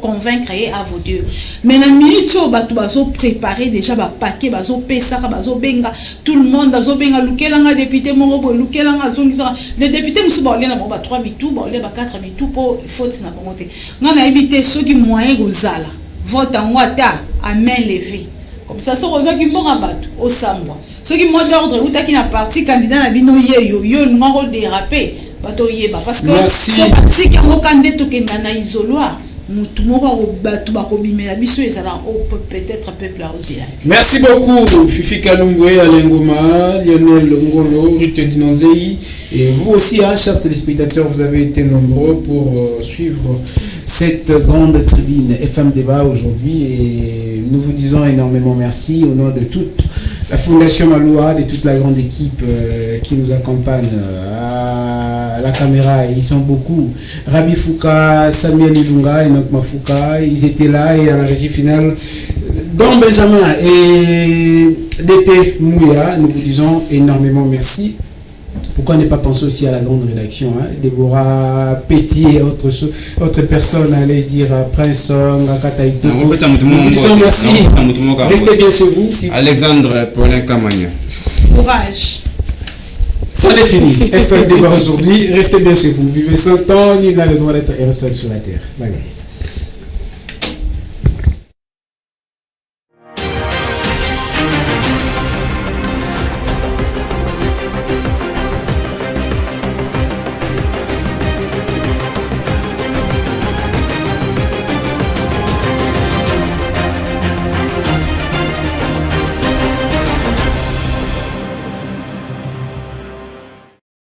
convaincre à vos dieux mais na minute so batu bazo préparer déjà ba paquet bazo pesa bazo benga tout le monde bazo benga lukelanga député moko lukelanga zongisa le député musuba olena ba 3 mitou ba oleba 4 mitou pour faute na bongote ngana ebité ceux qui moyen gozala vote en wata à main levée comme ça so ozo ki mbonga batu au sambwa ceux qui mot d'ordre ou taki na parti candidat na bino yo ngoro déraper bato yeba parce que so parti qui ngo candidat to kenda na isoloir mutu moko batu bakobimela biso ezala peut-être peuple aozelati. Merci beaucoup Fifi Kalungwe, Alengoma, Lionel Ngolo, Rite Dinonzei et vous aussi chers téléspectateurs, vous avez été nombreux pour suivre cette grande tribune FM Débat aujourd'hui et nous vous disons énormément merci au nom de toute la Fondation Maloua, de toute la grande équipe qui nous accompagne à la caméra. Ils sont beaucoup. Rabi Fouka, Samuel Ilunga, Enoch Mafouka, ils étaient là et à la régie finale, Don Benjamin et Dété Mouya, nous vous disons énormément merci. Pourquoi ne pas penser aussi à la grande rédaction, Déborah Petit et autres personnes, allez dire Prince Song, Akataïto. Nous vous disons merci. Restez bien chez vous. Alexandre Paulin Camagna. Courage. Ça n'est fini. FM Débat aujourd'hui. Restez bien chez vous. Vivez 100 ans. Il n'a le droit d'être seul sur la terre. Bye bye.